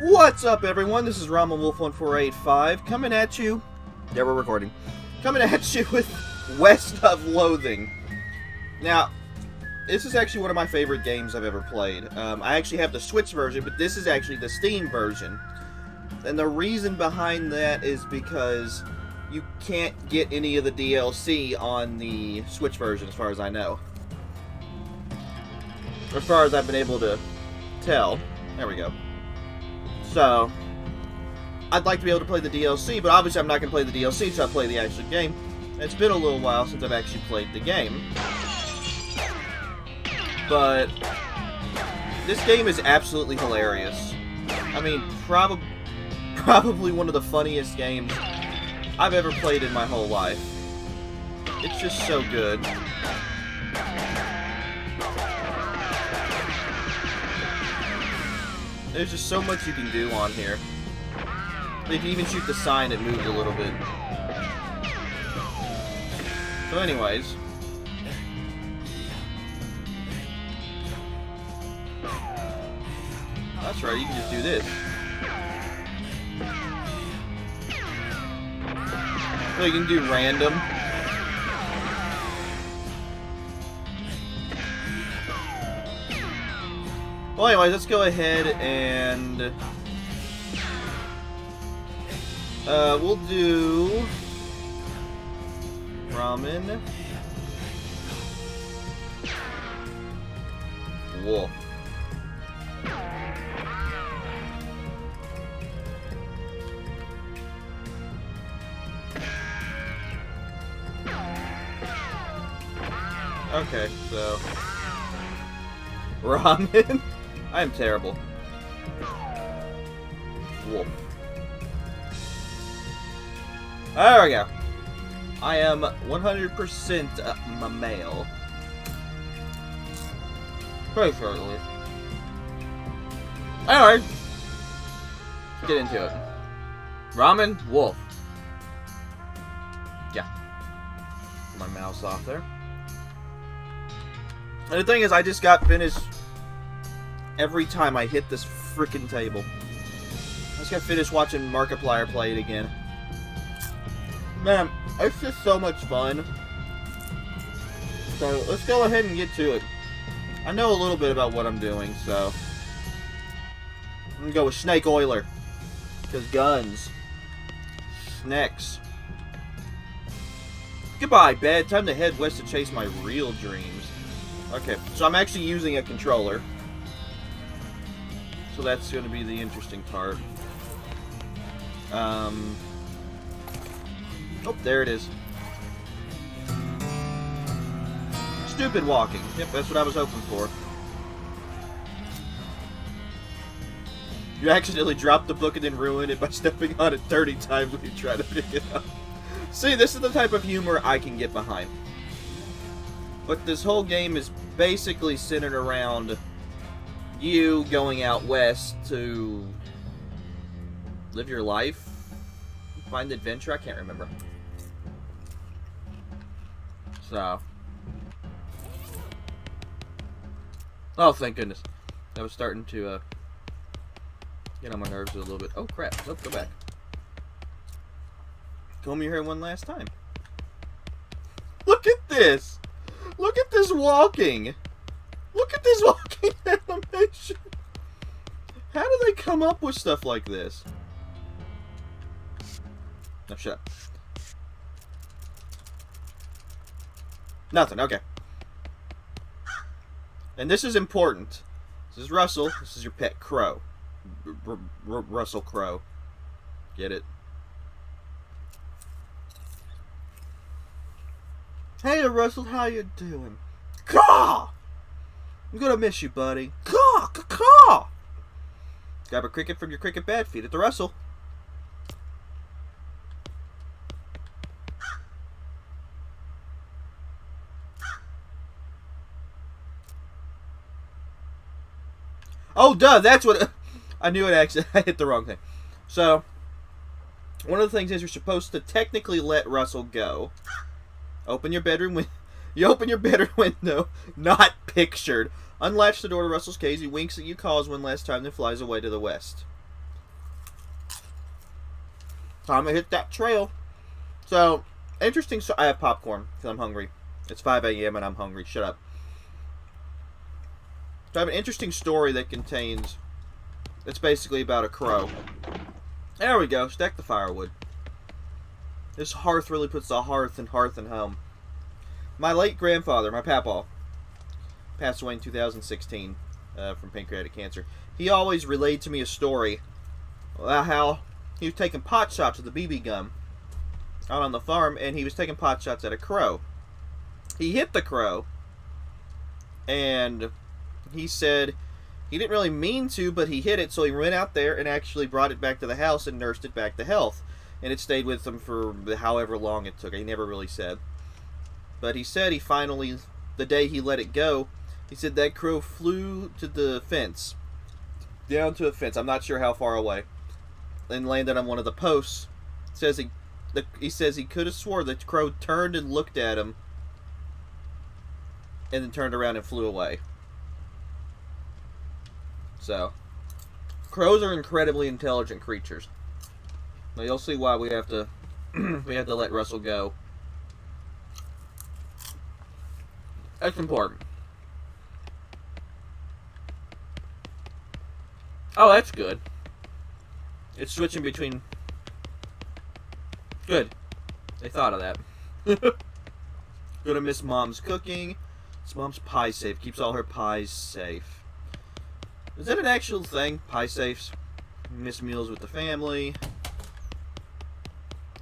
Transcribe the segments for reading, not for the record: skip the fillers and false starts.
What's up, everyone? This is Ramen Wolf 1485 coming at you. Yeah, we're recording. Coming at you with West of Loathing. Now, this is actually one of my favorite games I've ever played. I actually have the Switch version, but this is actually the Steam version. And the reason behind that is because you can't get any of the DLC on the Switch version, as far as I know. As far as I've been able to tell. There we go. So, I'd like to be able to play the DLC, but obviously I'm not going to play the DLC, so I play the actual game. It's been a little while since I've actually played the game. But, this game is absolutely hilarious. I mean, probably one of the funniest games I've ever played in my whole life. It's just so good. There's just so much you can do on here. If you even shoot the sign, it moves a little bit. So anyways. That's right, you can just do this. So you can do random. Well, anyways, let's go ahead and we'll do ramen wolf. Okay, so ramen. I am terrible. Wolf. There we go. I am 100% a male. Pretty sure at least. Anyway, let's get into it. Ramen, wolf. Yeah. Get my mouse off there. And the thing is, I just got finished. Every time I hit this frickin' table. I just got finished watching Markiplier play it again. Man, it's just so much fun. So, let's go ahead and get to it. I know a little bit about what I'm doing, so I'm gonna go with Snake Oiler. Because guns. Snakes. Goodbye, bed. Time to head west to chase my real dreams. Okay, so I'm actually using a controller. So that's going to be the interesting part. Oh, there it is. Stupid walking. Yep, that's what I was hoping for. You accidentally drop the book and then ruin it by stepping on it 30 times when you try to pick it up. See, this is the type of humor I can get behind. But this whole game is basically centered around you going out west to live your life, find adventure. I can't remember. So, oh, thank goodness. That was starting to get on my nerves a little bit. Oh crap! Let's go back. Comb your hair one last time. Look at this! Look at this walking! Look at this walking animation! How do they come up with stuff like this? No, shut up. Nothing, okay. And this is important. This is Russell. This is your pet crow. Russell Crowe. Get it? Hey, Russell, how you doing? Caw! I'm gonna miss you, buddy. Caw! Caw! Grab a cricket from your cricket bed, feed it to Russell. Oh, duh, that's what... I knew it actually. I hit the wrong thing. So, one of the things is you're supposed to technically let Russell go. Open your bedroom window. You open your bedroom window, not pictured. Unlatch the door to Russell's cage. He winks at you, calls one last time, then flies away to the west. Time to hit that trail. So, interesting. So I have popcorn because I'm hungry. It's 5 a.m. and I'm hungry. Shut up. So I have an interesting story that contains... It's basically about a crow. There we go. Stack the firewood. This hearth really puts the hearth and home. My late grandfather, my papaw, passed away in 2016 from pancreatic cancer. He always relayed to me a story about how he was taking pot shots with a BB gun out on the farm, and he was taking pot shots at a crow. He hit the crow, and he said he didn't really mean to, but he hit it, so he went out there and actually brought it back to the house and nursed it back to health. And it stayed with him for however long it took. He never really said. But he said he finally, the day he let it go, he said that crow flew to the fence. Down to a fence. I'm not sure how far away. And landed on one of the posts. He says he could have swore the crow turned and looked at him. And then turned around and flew away. So, crows are incredibly intelligent creatures. Now you'll see why we have to let Russell go. That's important. Oh, that's good. It's switching between... Good. They thought of that. Go to Miss Mom's cooking. Miss Mom's pie safe. Keeps all her pies safe. Is that an actual thing? Pie safes? Miss meals with the family.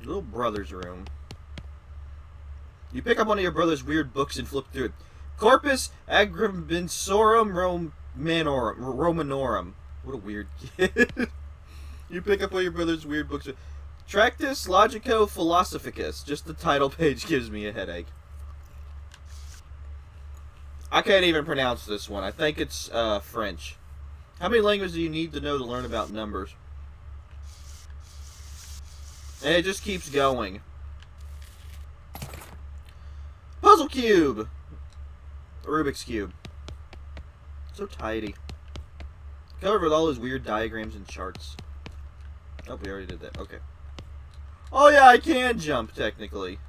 Little brother's room. You pick up one of your brother's weird books and flip through it. Corpus Agribensorum Romanorum. What a weird kid. You pick up one of your brother's weird books. Tractus Logico Philosophicus. Just the title page gives me a headache. I can't even pronounce this one. I think it's French. How many languages do you need to know to learn about numbers? And it just keeps going. Puzzle cube! Rubik's cube. So tidy. Covered with all those weird diagrams and charts. Oh, we already did that. Okay. Oh yeah, I can jump, technically.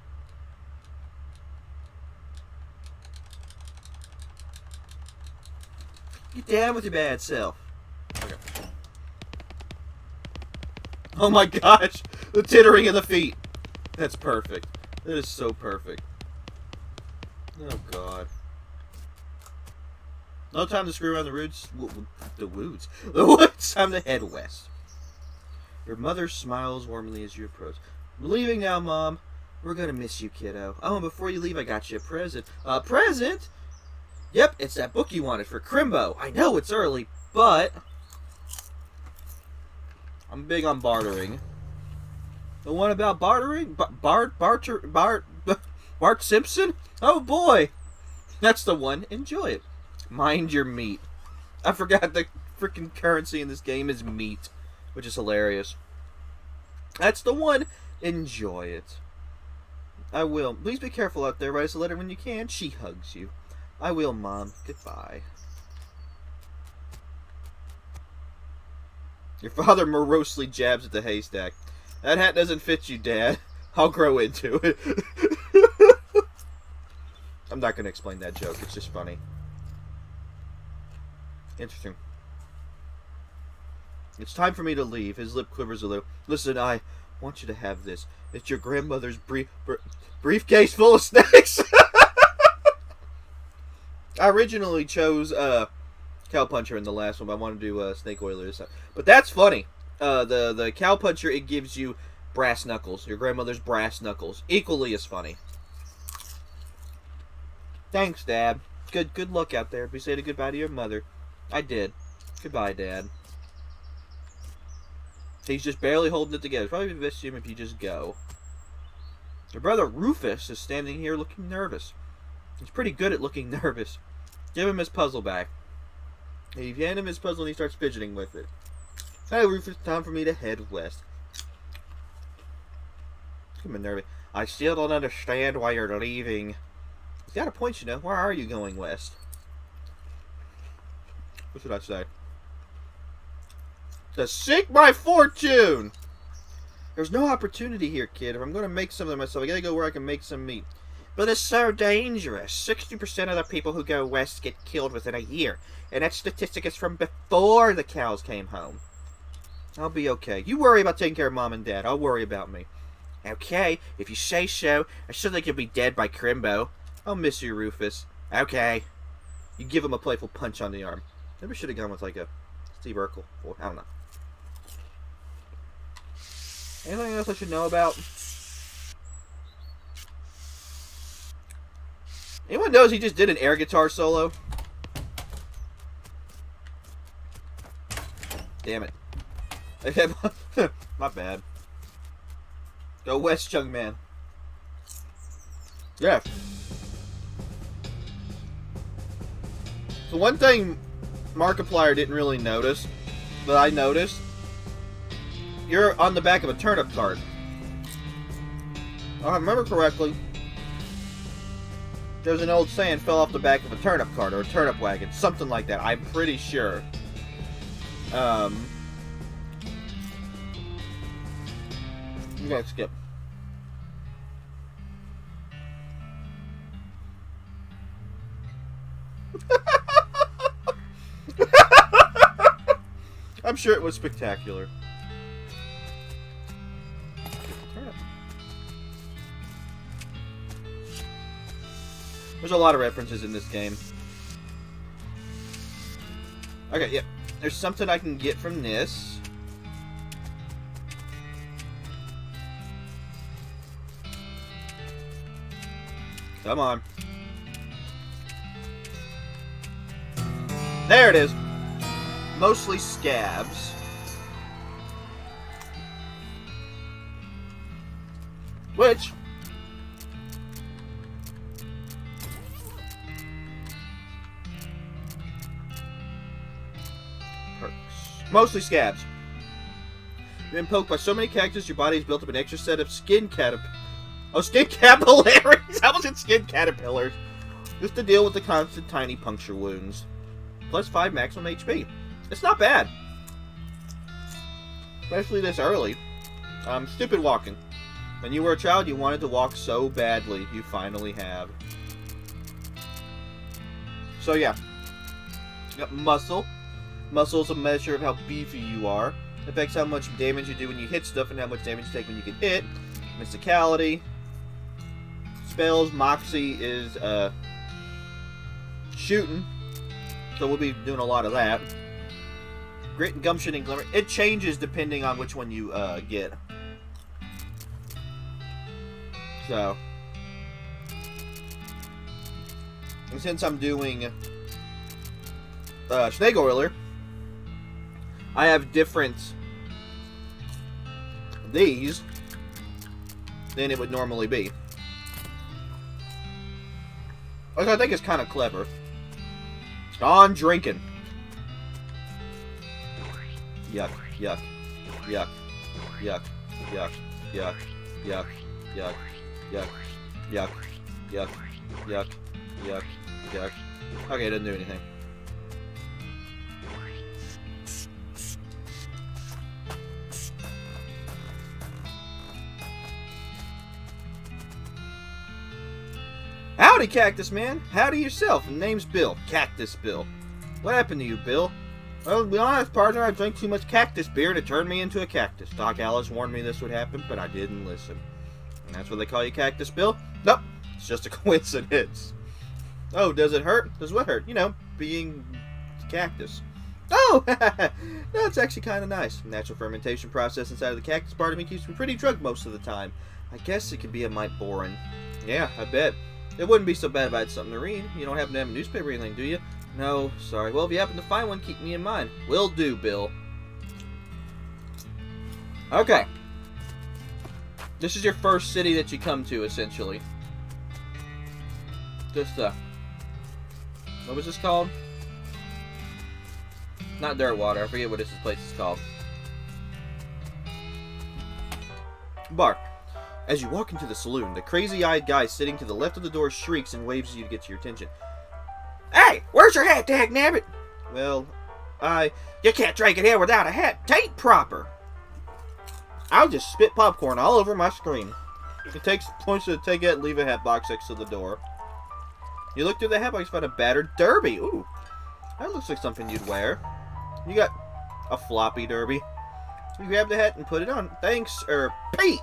Get down with your bad self. Okay. Oh my gosh! The tittering of the feet. That's perfect. That is so perfect. Oh god. No time to screw around the woods. The woods. The woods. Time to head west. Your mother smiles warmly as you approach. I'm leaving now, Mom. We're gonna miss you, kiddo. Oh, and before you leave, I got you a present. A present? Yep, it's that book you wanted for Crimbo. I know it's early, but I'm big on bartering. The one about bartering? Bart Simpson? Oh boy! That's the one. Enjoy it. Mind your meat. I forgot the freaking currency in this game is meat, which is hilarious. That's the one. Enjoy it. I will. Please be careful out there. Write us a letter when you can. She hugs you. I will, Mom. Goodbye. Your father morosely jabs at the haystack. That hat doesn't fit you, Dad. I'll grow into it. I'm not going to explain that joke. It's just funny. Interesting. It's time for me to leave. His lip quivers a little. Listen, I want you to have this. It's your grandmother's briefcase full of snacks. I originally chose Cowpuncher in the last one, but I want to do Snake Oiler this time. But that's funny. The Cowpuncher, it gives you brass knuckles. Your grandmother's brass knuckles. Equally as funny. Thanks, Dad. Good luck out there. Be saying goodbye to your mother. I did. Goodbye, Dad. He's just barely holding it together. Probably best him if you just go. Your brother Rufus is standing here looking nervous. He's pretty good at looking nervous. Give him his puzzle back. You hand him his puzzle and he starts fidgeting with it. Hey, Rufus, time for me to head west. Come on, nervous. I still don't understand why you're leaving. He's got a point, you know. Why are you going west? What should I say? To seek my fortune! There's no opportunity here, kid. If I'm going to make something of myself, I gotta go where I can make some meat. But it's so dangerous. 60% of the people who go west get killed within a year. And that statistic is from before the cows came home. I'll be okay. You worry about taking care of Mom and Dad. I'll worry about me. Okay, if you say so. I still think you'll be dead by Crimbo. I'll miss you, Rufus. Okay. You give him a playful punch on the arm. Maybe I should have gone with like a Steve Urkel. I don't know. Anything else I should know about? Anyone knows he just did an air guitar solo? Damn it. My bad. Go west, young man. Yeah. So one thing Markiplier didn't really notice, but I noticed, you're on the back of a turnip cart. If I remember correctly, there's an old saying, fell off the back of a turnip cart or a turnip wagon, something like that. I'm pretty sure. I'm gonna skip. I'm sure it was spectacular. There's a lot of references in this game. Okay, yeah. There's something I can get from this. Come on. There it is. Mostly scabs. Which... mostly scabs. You've been poked by so many cactus, your body's built up an extra set of skin caterpillars. I was in skin caterpillars. Just to deal with the constant tiny puncture wounds. Plus 5 maximum HP. It's not bad. Especially this early. Stupid walking. When you were a child, you wanted to walk so badly. You finally have. So yeah. You got muscle. Muscle is a measure of how beefy you are. It affects how much damage you do when you hit stuff and how much damage you take when you get hit. Mysticality. Spells. Moxie is shooting. So we'll be doing a lot of that. Grit and gumption and glimmer. It changes depending on which one you get. So. And since I'm doing Schneegoiler, I have different these than it would normally be. Which I think is kind of clever. On drinking. Yuck, yuck, yuck, yuck, yuck, yuck, yuck, yuck, yuck, yuck, yuck, yuck, yuck, yuck. Okay, it doesn't do anything. Howdy, Cactus Man. Howdy yourself. The name's Bill. Cactus Bill. What happened to you, Bill? Well, to be honest, partner, I drank too much cactus beer and it turned me into a cactus. Doc Alice warned me this would happen, but I didn't listen. And that's what they call you, Cactus Bill? Nope. It's just a coincidence. Oh, does it hurt? Does what hurt? You know, being cactus. Oh! That's actually kind of nice. The natural fermentation process inside of the cactus part of me keeps me pretty drunk most of the time. I guess it could be a mite boring. Yeah, I bet. It wouldn't be so bad if I had something to read. You don't happen to have a newspaper or anything, do you? No, sorry. Well, if you happen to find one, keep me in mind. Will do, Bill. Okay. This is your first city that you come to, essentially. Just, what was this called? Not Dirtwater. I forget what this place is called. Bar. As you walk into the saloon, the crazy-eyed guy sitting to the left of the door shrieks and waves at you to get to your attention. Hey, where's your hat, dagnabbit? Well, you can't drink it here without a hat. Tain't proper. I'll just spit popcorn all over my screen. It takes points to take it and leave a hat box next to the door. You look through the hat box and find a battered derby. Ooh, that looks like something you'd wear. You got a floppy derby. You grab the hat and put it on. Thanks, Pete.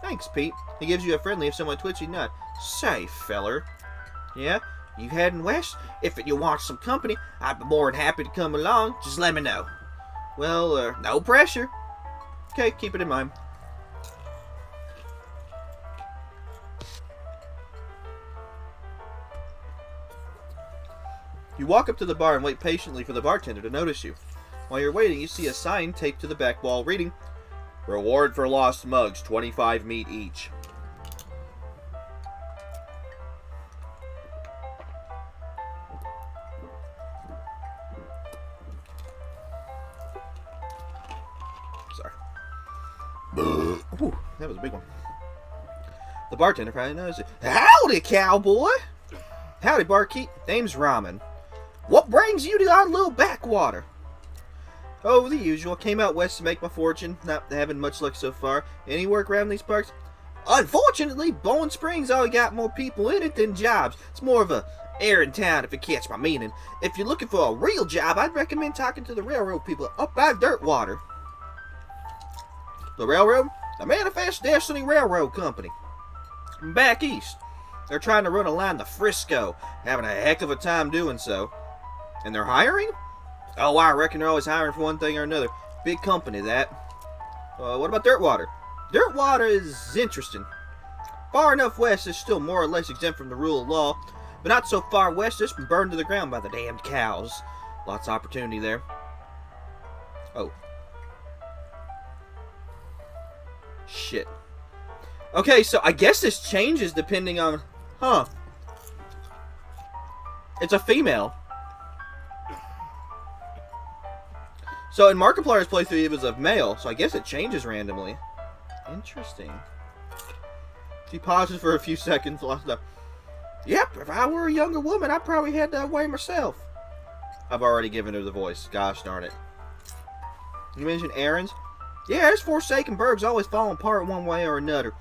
Thanks, Pete. He gives you a friendly, if somewhat twitchy nod. Say, feller. Yeah? You heading west? If you want some company, I'd be more than happy to come along. Just let me know. Well, no pressure. Okay, keep it in mind. You walk up to the bar and wait patiently for the bartender to notice you. While you're waiting, you see a sign taped to the back wall reading, "Reward for lost mugs, 25 meat each." Sorry. Ooh, that was a big one. The bartender probably knows it. Howdy, cowboy! Howdy, barkeep. Name's Ramen. What brings you to our little backwater? Oh, the usual. Came out west to make my fortune. Not having much luck so far. Any work around these parts? Unfortunately, Bowling Springs already got more people in it than jobs. It's more of a errand town, if you catch my meaning. If you're looking for a real job, I'd recommend talking to the railroad people up by Dirtwater. The railroad? The Manifest Destiny Railroad Company. Back east. They're trying to run a line to Frisco. Having a heck of a time doing so. And they're hiring? Oh, I reckon they're always hiring for one thing or another. Big company, that. What about Dirtwater? Dirtwater is interesting. Far enough west, it's still more or less exempt from the rule of law. But not so far west, it's been burned to the ground by the damned cows. Lots of opportunity there. Oh. Shit. Okay, so I guess this changes depending on... Huh. It's a female. So in Markiplier's playthrough, it was a male, so I guess it changes randomly. Interesting. She pauses for a few seconds. Yep, if I were a younger woman, I'd probably head that way myself. I've already given her the voice. Gosh darn it. You mentioned errands? Yeah, this Forsaken Burg's always falling apart one way or another.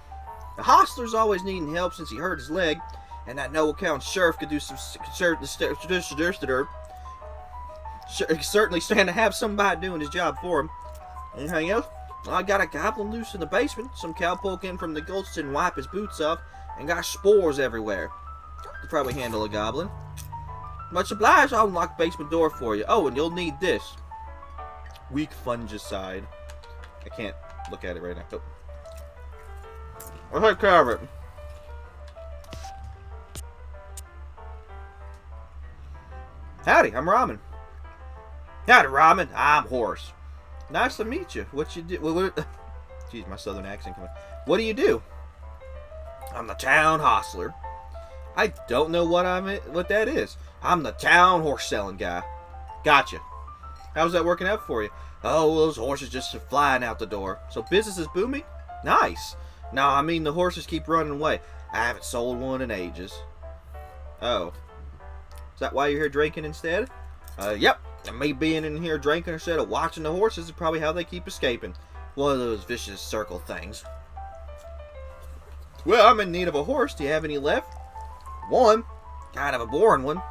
The hostler's always needing help since he hurt his leg, and that no-account sheriff could do some certainly stand to have somebody doing his job for him. Anything else? Well, I got a goblin loose in the basement. Some cowpoke in from the ghosts didn't wipe his boots off, and got spores everywhere. Could probably handle a goblin. Much obliged, I'll unlock the basement door for you. Oh, and you'll need this. Weak fungicide. I can't look at it right now. Oh. I'll take care of it. Howdy, I'm Ramen. Howdy, Ramen. I'm Horace. Nice to meet you. What you do? Jeez, my southern accent coming. What do you do? I'm the town hostler. I don't know what that is. I'm the town horse selling guy. Gotcha. How's that working out for you? Oh, those horses just are flying out the door. So business is booming? Nice. No, I mean the horses keep running away. I haven't sold one in ages. Oh. Is that why you're here drinking instead? Yep. And me being in here drinking instead of watching the horses is probably how they keep escaping. One of those vicious circle things. Well, I'm in need of a horse. Do you have any left? One. Kind of a boring one.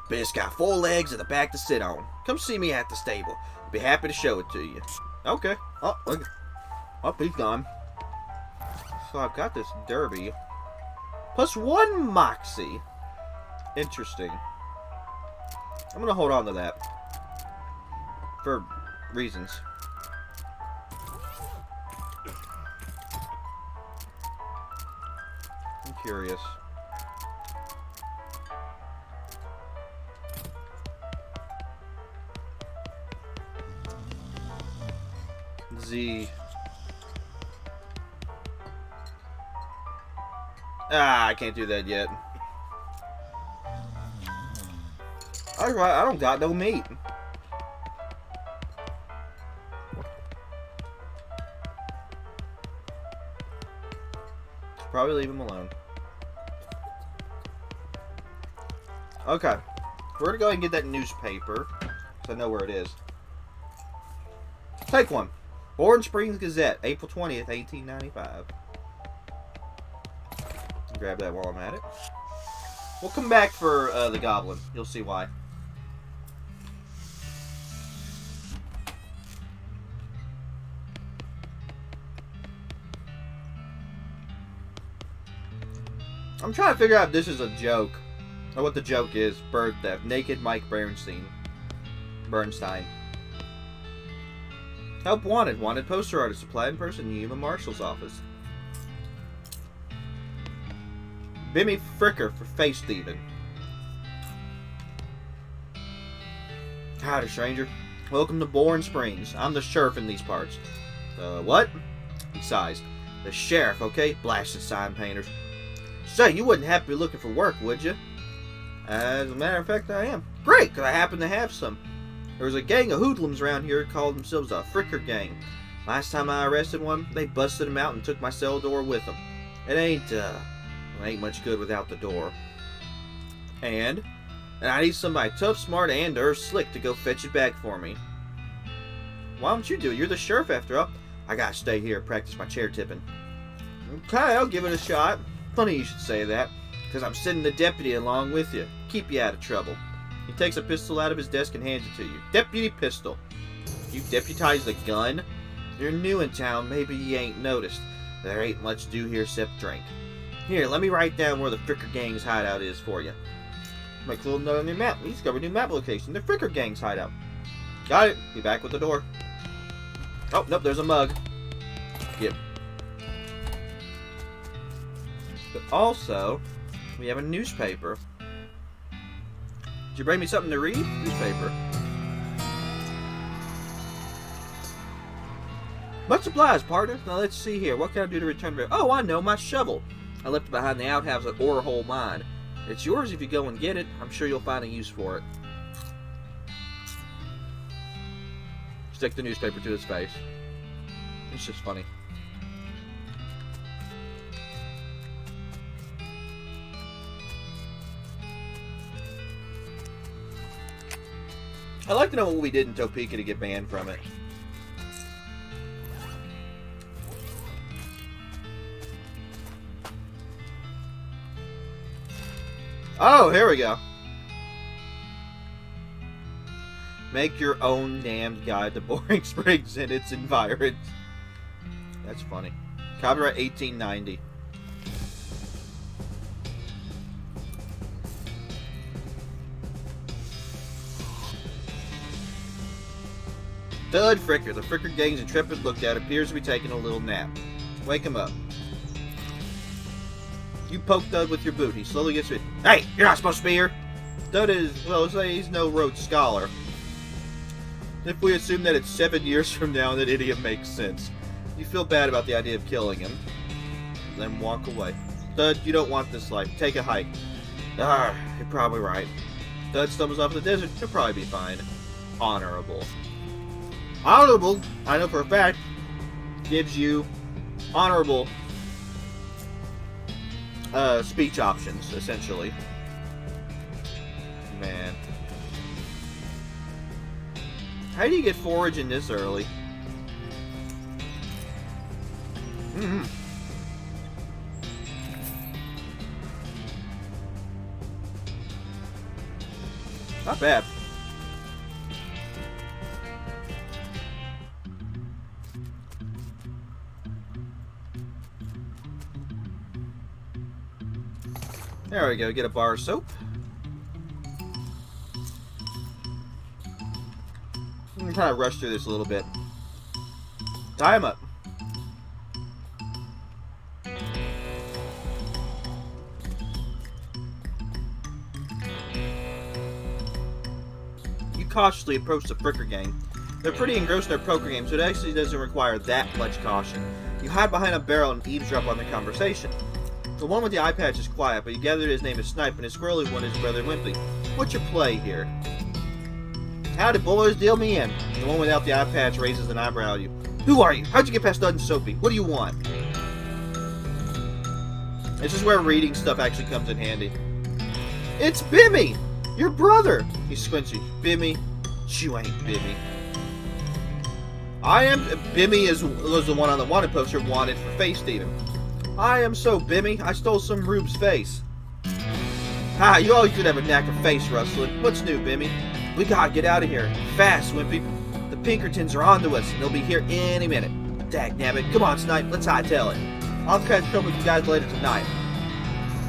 But it's got 4 legs at the back to sit on. Come see me at the stable. I'll be happy to show it to you. Okay. Oh, look. Oh, he's gone. So I've got this derby. Plus 1 moxie. Interesting. I'm going to hold on to that. For reasons. I'm curious. Z. I can't do that yet. Alright, I don't got no meat. Probably leave him alone. Okay. We're gonna go ahead and get that newspaper. Because I know where it is. Take one. Orange Springs Gazette, April 20th, 1895. Grab that while I'm at it. We'll come back for the Goblin. You'll see why. I'm trying to figure out if this is a joke. Or what the joke is. Bird theft. Naked Mike Bernstein. Help wanted. Wanted poster artist. Supplied in person. Human Marshal's office. Bimmy Fricker for face thieving. Howdy, stranger. Welcome to Bourne Springs. I'm the sheriff in these parts. What? He sighs. The sheriff, okay? Blasted sign painters. Say, you wouldn't happen to be looking for work, would you? As a matter of fact, I am. Great, because I happen to have some. There was a gang of hoodlums around here who called themselves a Fricker Gang. Last time I arrested one, they busted him out and took my cell door with them. It ain't much good without the door. And I need somebody tough, smart, and slick to go fetch it back for me. Why don't you do it? You're the sheriff after all. I gotta stay here and practice my chair tipping. Okay, I'll give it a shot. Funny you should say that, because I'm sending the deputy along with you. Keep you out of trouble. He takes a pistol out of his desk and hands it to you. Deputy pistol. You deputized a gun? You're new in town, maybe you ain't noticed. There ain't much to do here except drink. Here, let me write down where the Fricker Gang's hideout is for you. Make a little note on your map. You discover a new map location. The Fricker Gang's hideout. Got it. Be back with the door. Oh, nope, there's a mug. Yep. But also, we have a newspaper. Did you bring me something to read? Newspaper. Much obliged, partner. Now let's see here. What can I do to return the... Oh, I know, my shovel. I left it behind the outhouse at Orhole Mine. It's yours if you go and get it. I'm sure you'll find a use for it. Stick the newspaper to his face. It's just funny. I'd like to know what we did in Topeka to get banned from it. Oh, here we go. Make your own damned guide to Boring Springs and its environs. That's funny. Copyright 1890. Thud Fricker. The Fricker Gang's intrepid lookout appears to be taking a little nap. Wake him up. You poke Thud with your boot. He slowly gets it. Hey, you're not supposed to be here. Thud is, well, let's say he's no Rhodes Scholar. If we assume that it's 7 years from now, that idiom makes sense. You feel bad about the idea of killing him. Then walk away. Thud, you don't want this life. Take a hike. You're probably right. Thud stumbles off in the desert. He'll probably be fine. Honorable. Honorable, I know for a fact, gives you honorable speech options, essentially. Man. How do you get foraging this early? Not bad. There we go, get a bar of soap. I'm gonna kind of rush through this a little bit. Tie him up. You cautiously approach the Fricker Gang. They're pretty engrossed in their poker game, so it actually doesn't require that much caution. You hide behind a barrel and eavesdrop on their conversation. The one with the eye patch is quiet, but you gather his name is Snipe, and his squirrely one is Brother Wimpy. What's your play here? Howdy, boys, deal me in. The one without the eye patch raises an eyebrow at you. Who are you? How'd you get past Dud and Soapy? What do you want? This is where reading stuff actually comes in handy. It's Bimmy! Your brother! He squints you. Bimmy? You ain't Bimmy. I am... Bimmy was the one on the wanted poster wanted for face stealing. I am so Bimmy, I stole some Rube's face. Ha, you always did have a knack for face rustling. What's new, Bimmy? We gotta get out of here. Fast, Wimpy. The Pinkertons are onto us, and they'll be here any minute. Dagnabbit, come on, Snipe, let's hightail it. I'll catch up with you guys later tonight.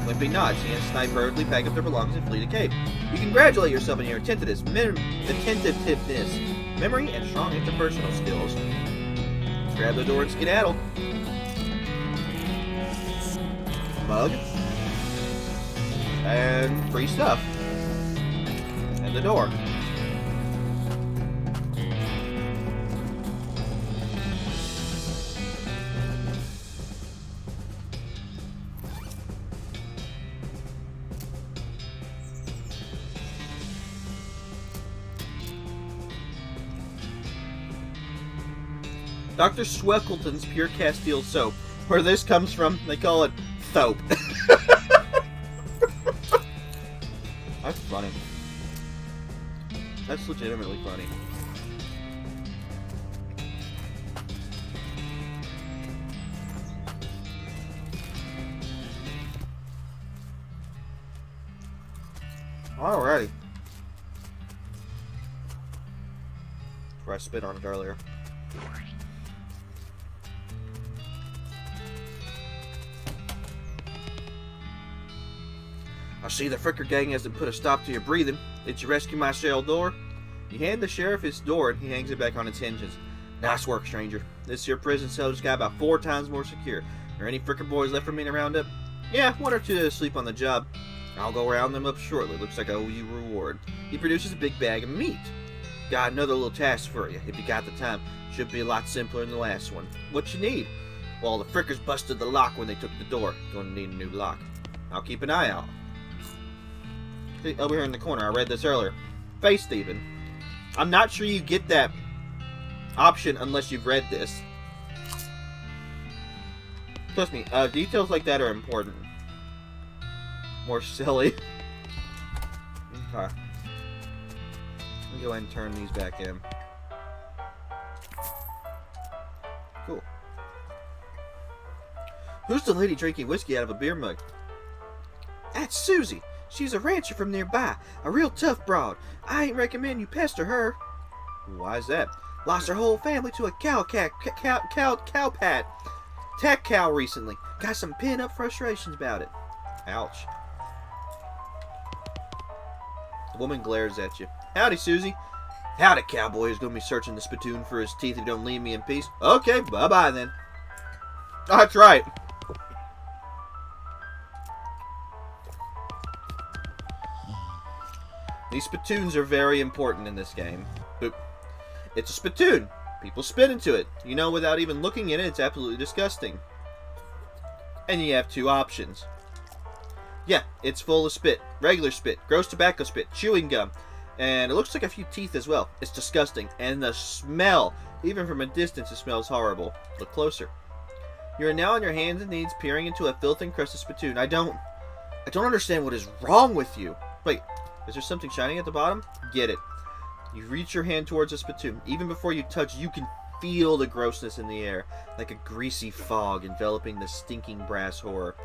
Wimpy nods. He and Snipe hurriedly pack up their belongings and flee the cave. You congratulate yourself on your attentiveness, memory, and strong interpersonal skills. Grab the door and skedaddle. Mug. And free stuff. And the door. Dr. Sweckleton's Pure Castile Soap. Where this comes from, they call it Thope. That's funny. That's legitimately funny. Alrighty. Before I spit on it earlier. I see the Fricker gang hasn't put a stop to your breathing. Did you rescue my cell door? You hand the sheriff his door and he hangs it back on its hinges. Nice work, stranger. This here prison cell just got about 4 times more secure. Are any Fricker boys left for me to round up? Yeah, 1 or 2 asleep on the job. I'll go round them up shortly. Looks like I owe you a reward. He produces a big bag of meat. Got another little task for you, if you got the time. Should be a lot simpler than the last one. What you need? Well, the Frickers busted the lock when they took the door. Gonna need a new lock. I'll keep an eye out. See, over here in the corner, I read this earlier. Face thieving. I'm not sure you get that option unless you've read this. Trust me, details like that are important. More silly. Okay. Let me go ahead and turn these back in. Cool. Who's the lady drinking whiskey out of a beer mug? That's Susie. She's a rancher from nearby. A real tough broad. I ain't recommend you pester her. Why's that? Lost her whole family to a cow pat. Tech cow recently. Got some pin-up frustrations about it. Ouch. The woman glares at you. Howdy, Susie. Howdy, cowboy who's going to be searching the spittoon for his teeth if you don't leave me in peace. Okay, bye-bye then. Oh, that's right. These spittoons are very important in this game. Boop. It's a spittoon. People spit into it. You know, without even looking at it, it's absolutely disgusting. And you have 2 options. Yeah, it's full of spit. Regular spit, gross tobacco spit, chewing gum. And it looks like a few teeth as well. It's disgusting. And the smell, even from a distance, it smells horrible. Look closer. You are now on your hands and knees peering into a filth-encrusted spittoon. I don't understand what is wrong with you. Wait. Is there something shining at the bottom? Get it. You reach your hand towards the spittoon. Even before you touch, you can feel the grossness in the air, like a greasy fog enveloping the stinking brass horror.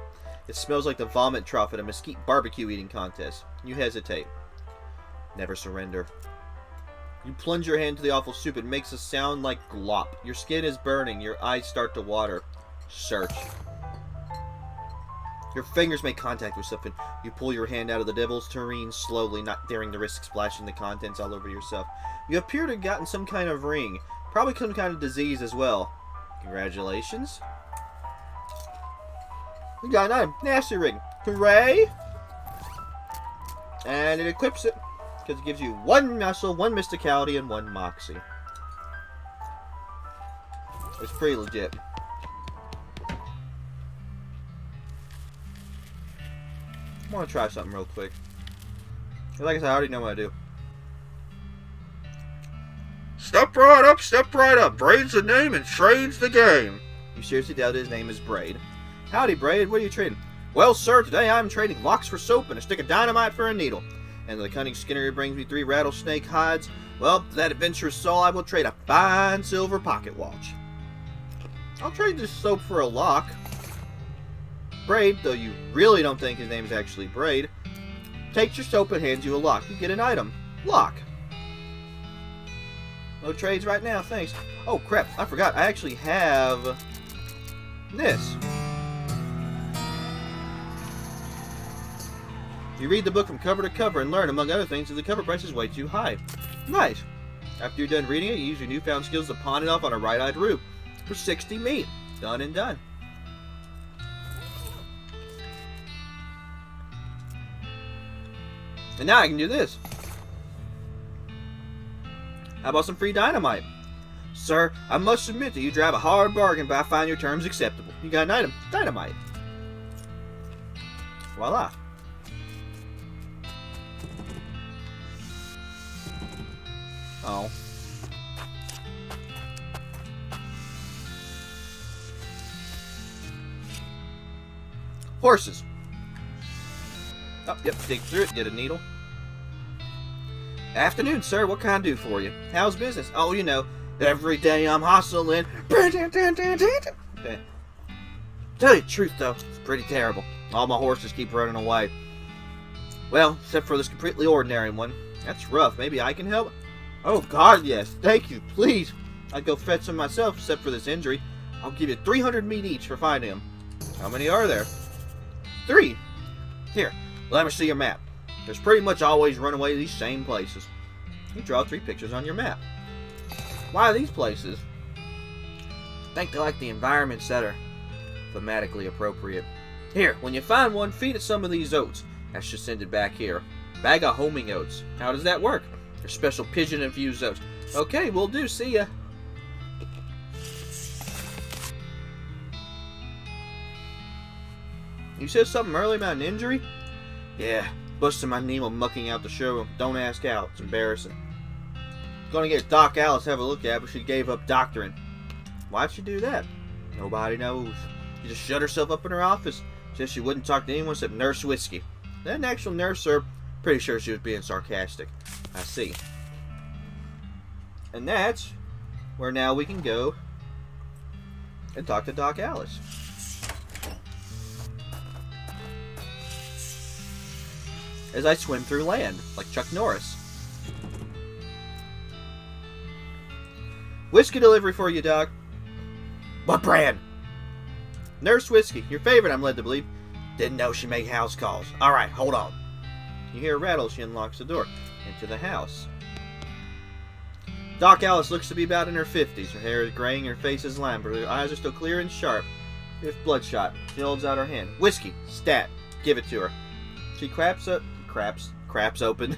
It smells like the vomit trough at a mesquite barbecue eating contest. You hesitate. Never surrender. You plunge your hand into the awful soup. It makes a sound like glop. Your skin is burning. Your eyes start to water. Search. Your fingers make contact with something. You pull your hand out of the devil's tureen slowly, not daring to risk splashing the contents all over yourself. You appear to have gotten some kind of ring. Probably some kind of disease as well. Congratulations. You got an item. Nasty ring. Hooray! And it equips it, because it gives you 1 muscle, 1 mysticality, and 1 moxie. It's pretty legit. I want to try something real quick. Like I said, I already know what I do. Step right up, step right up. Braid's the name and trade's the game. You seriously doubt his name is Braid? Howdy, Braid. What are you trading? Well, sir, today I'm trading locks for soap and a stick of dynamite for a needle. and the cunning Skinner brings me 3 rattlesnake hides, well, for that adventurous soul, I will trade a fine silver pocket watch. I'll trade this soap for a lock. Braid, though you really don't think his name is actually Braid, takes your soap and hands you a lock. You get an item. Lock. No trades right now, thanks. Oh, crap, I forgot. I actually have this. You read the book from cover to cover and learn, among other things, that the cover price is way too high. Nice. After you're done reading it, you use your newfound skills to pawn it off on a right-eyed rube for 60 meat. Done and done. And now I can do this. How about some free dynamite? Sir, I must admit that you drive a hard bargain, but I find your terms acceptable. You got an item. Dynamite. Voila. Oh. Horses. Oh, yep, dig through it, get a needle. Afternoon, sir. What can I do for you? How's business? Oh, you know, every day I'm hustling. Okay. Tell you the truth, though, it's pretty terrible. All my horses keep running away. Well, except for this completely ordinary one. That's rough. Maybe I can help? Oh, God, yes. Thank you. Please. I'd go fetch them myself, except for this injury. I'll give you 300 meat each for finding them. How many are there? 3. Here, let me see your map. There's pretty much always run away to these same places. You draw 3 pictures on your map. Why these places? I think they like the environments that are thematically appropriate. Here, when you find one, feed it some of these oats. That's just send it back here. Bag of homing oats. How does that work? They're special pigeon-infused oats. Okay, will do. See ya. You said something earlier about an injury? Yeah, busted my knee while mucking out the showroom. Don't ask how. It's embarrassing. Gonna get Doc Alice to have a look at, but she gave up doctoring. Why'd she do that? Nobody knows. She just shut herself up in her office. Said she wouldn't talk to anyone except Nurse Whiskey. That an actual nurse, sir. Pretty sure she was being sarcastic. I see. And that's where now we can go and talk to Doc Alice. As I swim through land, like Chuck Norris. Whiskey delivery for you, Doc. What brand? Nurse Whiskey, your favorite, I'm led to believe. Didn't know she made house calls. Alright, hold on. You hear a rattle, she unlocks the door into the house. Doc Alice looks to be about in her 50s. Her hair is graying, her face is lined, but her eyes are still clear and sharp, if bloodshot. She holds out her hand. Whiskey, stat, give it to her. She cracks open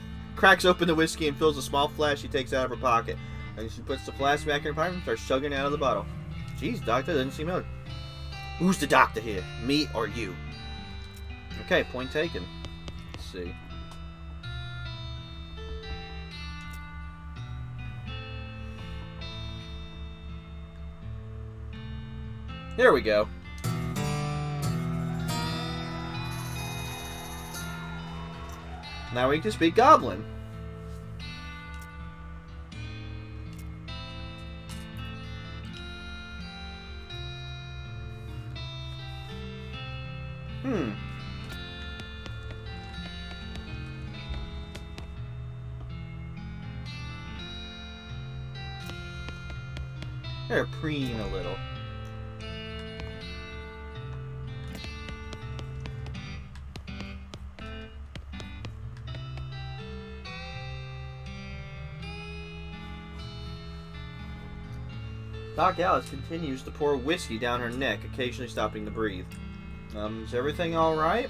the whiskey and fills a small flask she takes out of her pocket. And she puts the flask back in her pocket and starts chugging out of the bottle. Jeez, doctor, doesn't seem out. Who's the doctor here? Me or you? Okay, point taken. Let's see. There we go. Now we can speak Goblin. They're preening a little. Doc Alice continues to pour whiskey down her neck, occasionally stopping to breathe. Is everything alright?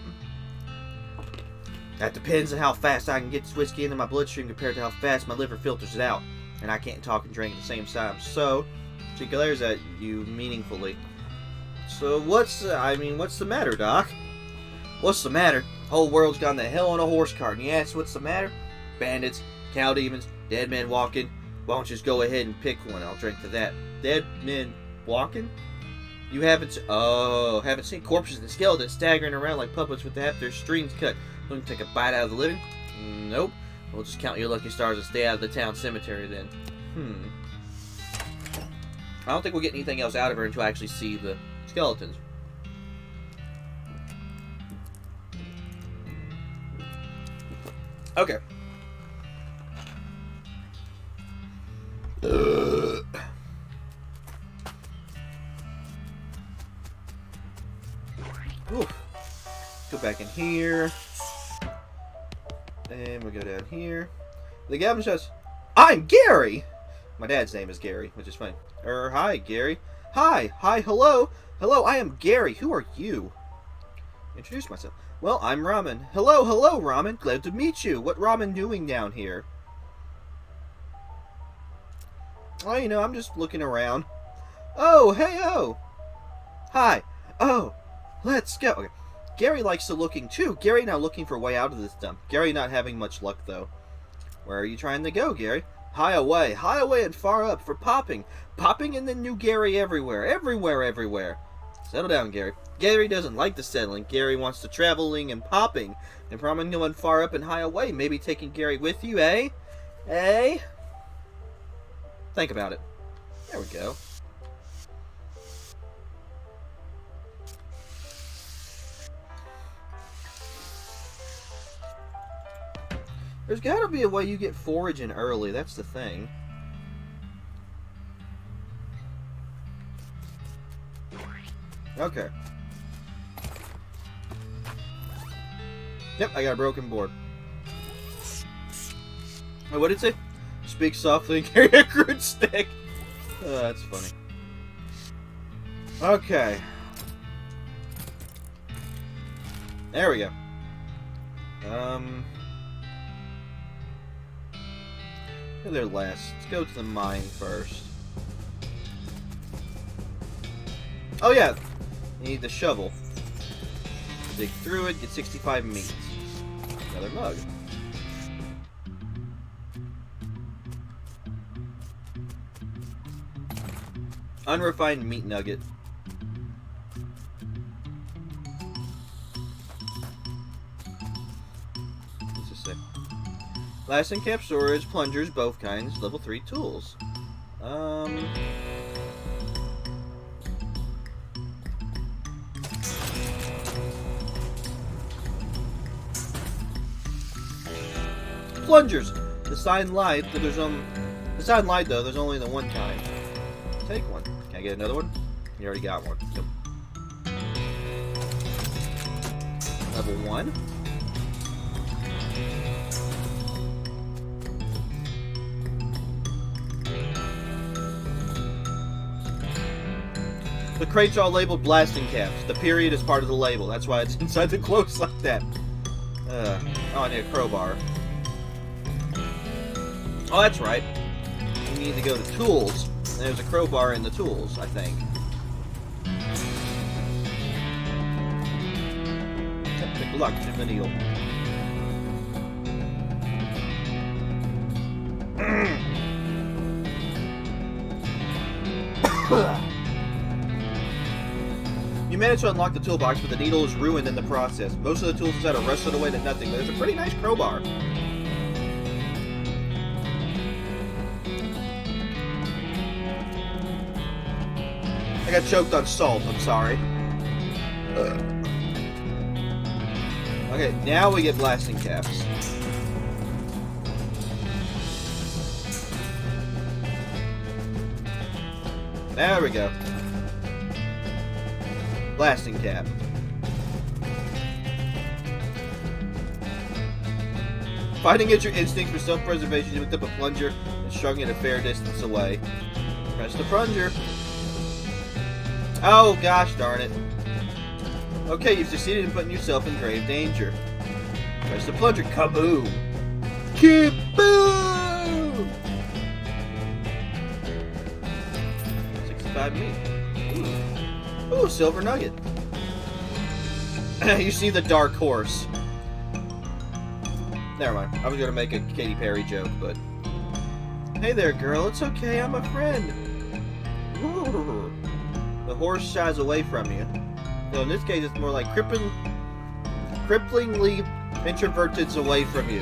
That depends on how fast I can get this whiskey into my bloodstream compared to how fast my liver filters it out. And I can't talk and drink at the same time. So, she glares at you meaningfully. So what's the matter, Doc? What's the matter? Whole world's gone to hell on a horse cart, and you ask what's the matter? Bandits, cow demons, dead men walking. Why don't you just go ahead and pick one? I'll drink to that. Dead men walking? You haven't seen corpses and skeletons staggering around like puppets with half their strings cut. Let me take a bite out of the living. Nope. We'll just count your lucky stars and stay out of the town cemetery then. I don't think we'll get anything else out of her until I actually see the skeletons. Okay. Go back in here. And we'll go down here. The Gavin says, I'm Gary! My dad's name is Gary, which is funny. Hi, Gary. Hi, hello. Hello, I am Gary. Who are you? Introduce myself. Well, I'm Ramen. Hello, Ramen. Glad to meet you. What Ramen doing down here? Oh, you know, I'm just looking around. Oh, hey, oh. Hi. Oh, let's go. Okay. Gary likes the looking, too. Gary now looking for a way out of this dump. Gary not having much luck, though. Where are you trying to go, Gary? High away and far up for popping. Popping and then new Gary everywhere. Everywhere. Settle down, Gary. Gary doesn't like the settling. Gary wants the traveling and popping. And probably going far up and high away. Maybe taking Gary with you, eh? Eh? Think about it. There we go. There's gotta be a way you get foraging early, that's the thing. Okay. Yep, I got a broken board. Wait, what did it say? Speak softly and carry a crude stick. Oh, that's funny. Okay. There we go. Go there last. Let's go to the mine first. Oh yeah, you need the shovel. Dig through it, get 65 meat. Another mug. Unrefined meat nugget. What's this say? Lasting cap storage, plungers, both kinds, level 3 tools. Plungers. The sign lied that there's the sign lied though. There's only the one kind. Take one. Can I get another one? You already got one. Nope. Level 1. The crates are all labeled blasting caps. The period is part of the label. That's why it's inside the quotes like that. Oh, I need a crowbar. Oh, that's right. We need to go to tools. There's a crowbar in the tools, I think. Good luck, Jim the Needle. You managed to unlock the toolbox, but the needle is ruined in the process. Most of the tools inside are rusted away to nothing, but there's a pretty nice crowbar. I got choked on salt, I'm sorry. Okay, now we get blasting caps. There we go. Blasting cap. Fighting at your instincts for self-preservation, you picked up a plunger and strung it a fair distance away. Press the plunger. Oh, gosh darn it. Okay, you've succeeded in putting yourself in grave danger. Press the plunger. Kaboom! Kaboom! 65 meat. Ooh, silver nugget. You see the dark horse. Never mind. I was going to make a Katy Perry joke, but... Hey there, girl. It's okay. I'm a friend. Ooh. The horse shies away from you. So in this case, it's more like cripplingly introverted away from you.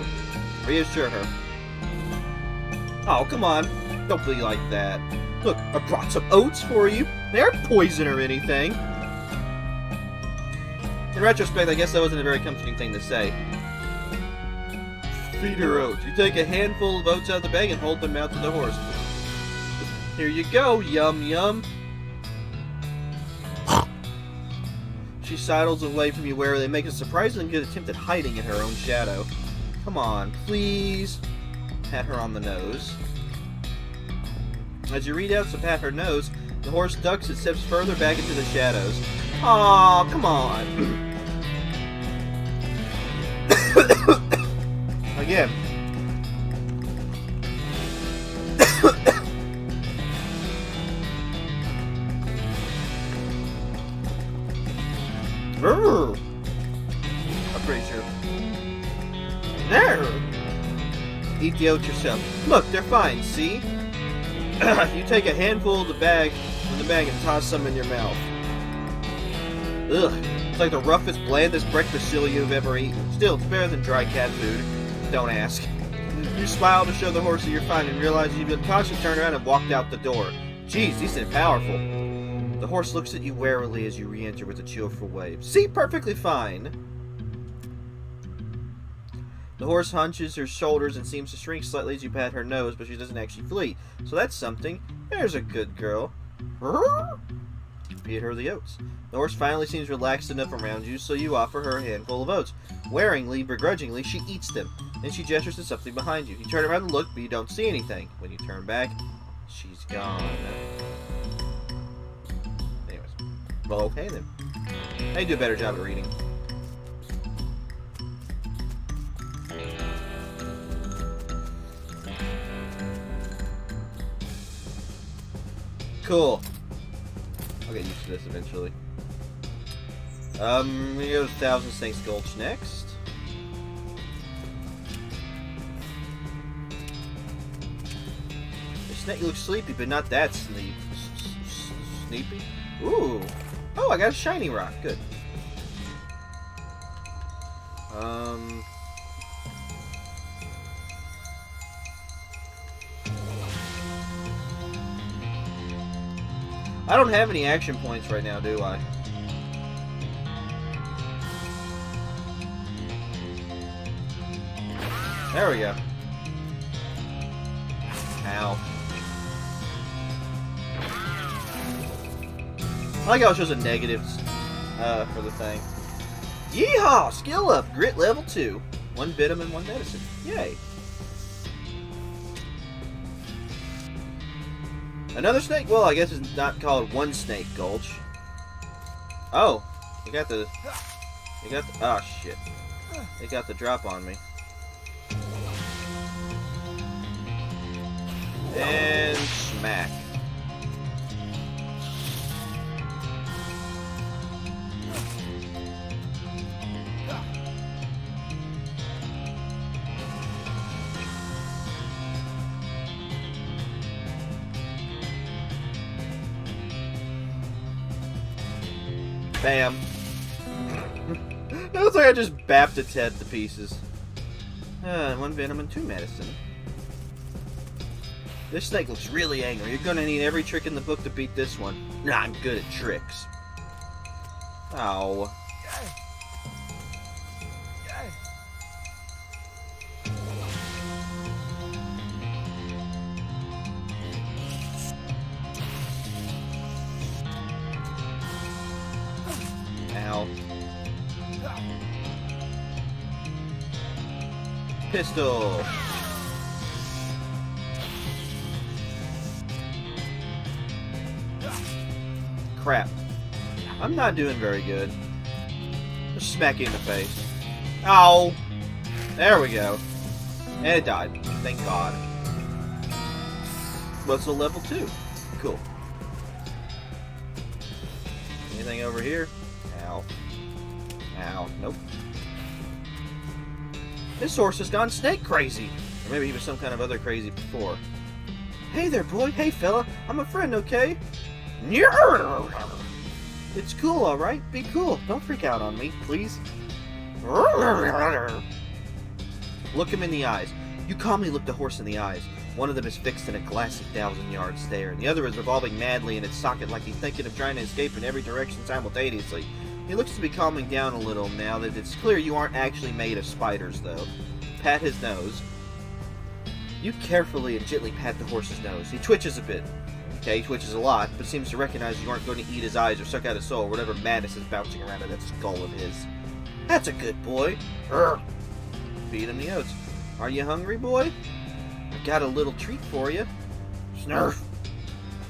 Reassure her. Oh, come on. Don't be like that. Look, I brought some oats for you. They aren't poison or anything. In retrospect, I guess that wasn't a very comforting thing to say. Feed her oats. You take a handful of oats out of the bag and hold them out to the horse. Here you go, yum yum. She sidles away from you warily and makes a surprisingly good attempt at hiding in her own shadow. Come on, please. Pat her on the nose. As you reach out to pat her nose, the horse ducks and steps further back into the shadows. Aw, come on. Again. I'm pretty sure. There! Eat the oats yourself. Look, they're fine, see? You take a handful of the bag from the bag and toss some in your mouth. Ugh. It's like the roughest, blandest breakfast cereal you've ever eaten. Still, it's better than dry cat food. Don't ask. You smile to show the horse that you're fine and realize you've been cautious, turned around and walked out the door. Geez, these are powerful. The horse looks at you warily as you re-enter with a cheerful wave. See? Perfectly fine. The horse hunches her shoulders and seems to shrink slightly as you pat her nose, but she doesn't actually flee. So that's something. There's a good girl. Feed her the oats. The horse finally seems relaxed enough around you, so you offer her a handful of oats. Waringly, begrudgingly, she eats them. Then she gestures to something behind you. You turn around and look, but you don't see anything. When you turn back, she's gone. Anyways. Well, okay then. I do a better job at reading. Cool. I'll get used to this eventually. We go to Thousand Snakes Gulch next. The snake looks sleepy, but not that sleepy. Ooh. Oh, I got a shiny rock. Good. I don't have any action points right now, do I? There we go. Ow. I like how it shows a negatives for the thing. Yeehaw! Skill up! Grit level 2. 1 vitamin, 1 medicine. Yay! Another snake? Well, I guess it's not called One Snake Gulch. Oh, you got the. Oh shit! It got the drop on me. And smack. Bam. It looks like I just bapped its head to pieces. 1 venom and 2 medicine. This snake looks really angry. You're gonna need every trick in the book to beat this one. Nah, I'm good at tricks. Ow. Ow. Pistol. Crap. I'm not doing very good. Just smack you in the face. Ow! There we go. And it died. Thank God. What's a level 2? Cool. Anything over here? Ow. Ow. Nope. This horse has gone snake crazy. Or maybe he was some kind of other crazy before. Hey there, boy. Hey, fella. I'm a friend, okay? It's cool, alright? Be cool. Don't freak out on me, please. Look him in the eyes. You calmly look the horse in the eyes. One of them is fixed in a glassy 1,000-yard stare, and the other is revolving madly in its socket like he's thinking of trying to escape in every direction simultaneously. He looks to be calming down a little now that it's clear you aren't actually made of spiders, though. Pat his nose. You carefully and gently pat the horse's nose. He twitches a bit. Okay, he twitches a lot, but seems to recognize you aren't going to eat his eyes or suck out his soul, or whatever madness is bouncing around in that skull of his. That's a good boy. Urgh. Feed him the oats. Are you hungry, boy? I've got a little treat for you. Snurf.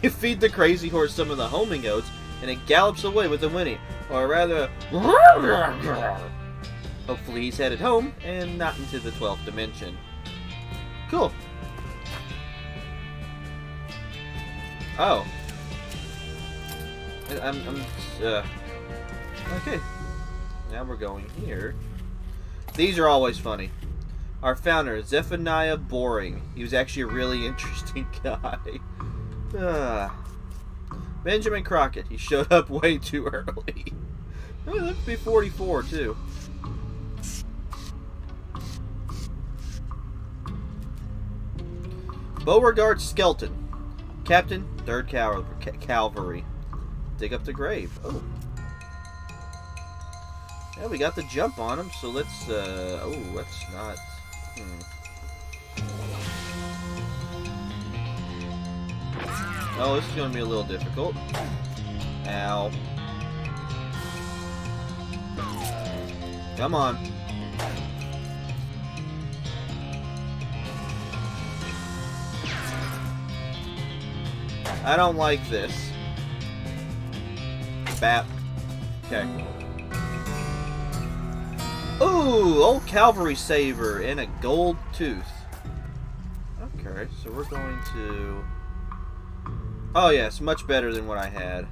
You feed the crazy horse some of the homing oats, and it gallops away with a whinny, or rather, hopefully he's headed home and not into the 12th dimension. Cool. Oh. Okay. Now we're going here. These are always funny. Our founder, Zephaniah Boring. He was actually a really interesting guy. Benjamin Crockett. He showed up way too early. Oh, he looked to be 44, too. Beauregard Skelton. Captain, 3rd Cavalry. Dig up the grave. Oh. Yeah, we got the jump on him, so let's, oh, that's not... Oh, this is going to be a little difficult. Ow. Come on. I don't like this. Bap. Okay. Ooh, old cavalry saber and a gold tooth. Okay, so we're going to... Oh yes, much better than what I had.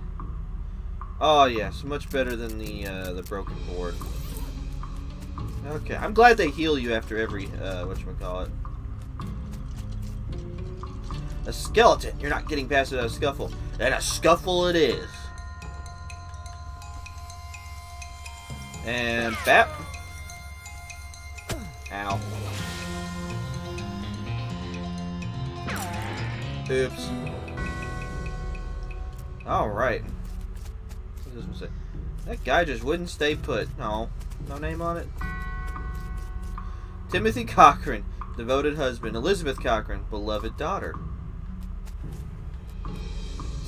Oh yes, much better than the broken board. Okay, I'm glad they heal you after every whatchamacallit. A skeleton. You're not getting past without a scuffle. And a scuffle it is. And bap. Ow. Oops. Alright. What does this one say? That guy just wouldn't stay put. No. No name on it. Timothy Cochran, devoted husband. Elizabeth Cochran, beloved daughter.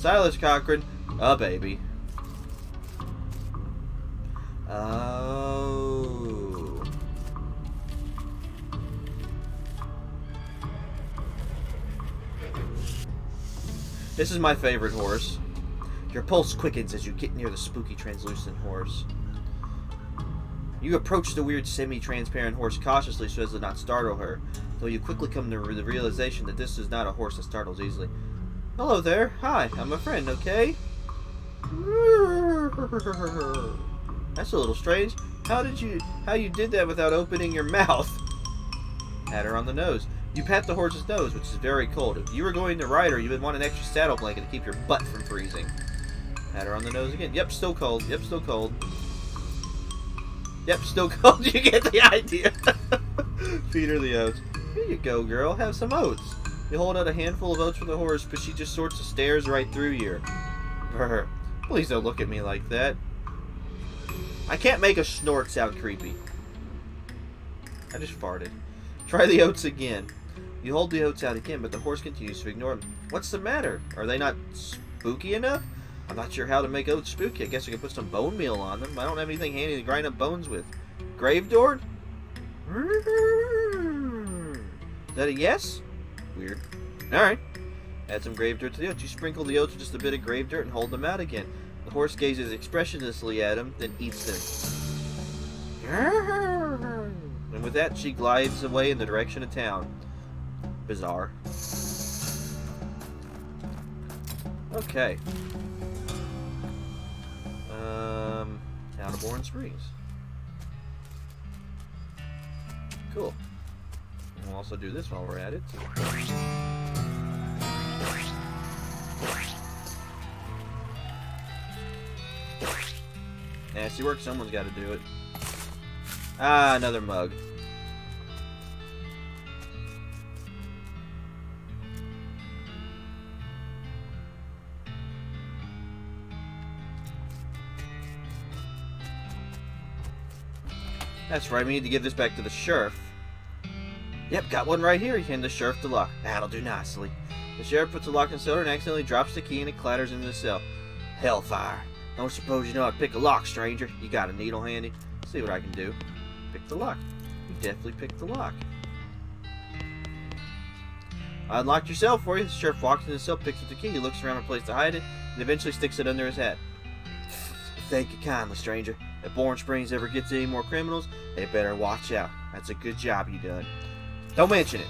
Silas Cochran, a baby. Oh. This is my favorite horse. Your pulse quickens as you get near the spooky translucent horse. You approach the weird semi-transparent horse cautiously so as to not startle her, though you quickly come to the realization that this is not a horse that startles easily. Hello there. Hi, I'm a friend, okay? That's a little strange. How you did that without opening your mouth? Pat her on the nose. You pat the horse's nose, which is very cold. If you were going to ride her, you would want an extra saddle blanket to keep your butt from freezing. Pat her on the nose again. Yep, still cold. Yep, still cold. Yep, still cold. You get the idea. Feed her the oats. Here you go, girl. Have some oats. You hold out a handful of oats for the horse, but she just sort of stares right through you. Brr. Please don't look at me like that. I can't make a snort sound creepy. I just farted. Try the oats again. You hold the oats out again, but the horse continues to ignore them. What's the matter? Are they not spooky enough? I'm not sure how to make oats spooky. I guess I could put some bone meal on them. I don't have anything handy to grind up bones with. Grave door? Is that a yes? Weird. Alright. Add some grave dirt to the oats. You sprinkle the oats with just a bit of grave dirt and hold them out again. The horse gazes expressionlessly at him, then eats them. And with that, she glides away in the direction of town. Bizarre. Okay. Town of Bourne Springs. Cool. And we'll also do this while we're at it. Nasty work, someone's got to do it. Ah, another mug. That's right, we need to give this back to the sheriff. Yep, got one right here. You hand the sheriff the lock. That'll do nicely. The sheriff puts the lock in the cellar and accidentally drops the key and it clatters into the cell. Hellfire. Don't suppose you know how to pick a lock, stranger. You got a needle handy? See what I can do. Pick the lock. You definitely picked the lock. I unlocked your cell for you. The sheriff walks into the cell, picks up the key, he looks around for a place to hide it, and eventually sticks it under his hat. Thank you kindly, stranger. If Bourne Springs ever gets any more criminals, they better watch out. That's a good job you done. Don't mention it.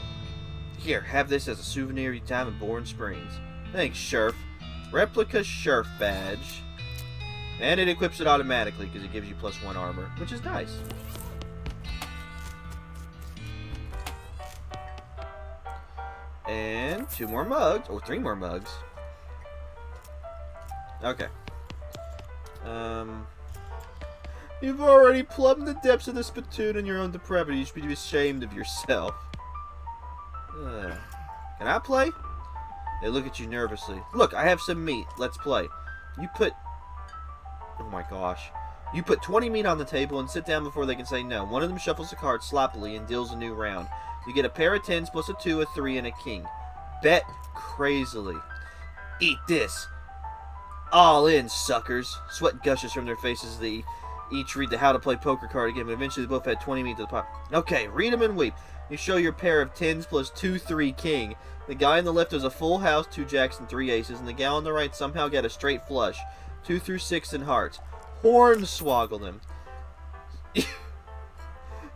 Here, have this as a souvenir of your time in Bourne Springs. Thanks, Sheriff. Replica Sheriff badge. And it equips it automatically because it gives you +1 armor, which is nice. And 2 more mugs, or 3 more mugs. Okay. You've already plumbed the depths of the spittoon in your own depravity. You should be ashamed of yourself. Can I play? They look at you nervously. Look, I have some meat. Let's play. You put... Oh my gosh. You put 20 meat on the table and sit down before they can say no. One of them shuffles the cards sloppily and deals a new round. You get a pair of 10s plus a 2, a 3, and a king. Bet crazily. Eat this. All in, suckers. Sweat gushes from their faces as they each read the how to play poker card again, but eventually they both had 20 meat to the pot. Okay, read them and weep. You show your pair of 10s plus 2, 3, king. The guy on the left has a full house, 2 jacks and 3 aces, and the gal on the right somehow got a straight flush, 2 through 6 and hearts. Hornswoggle them.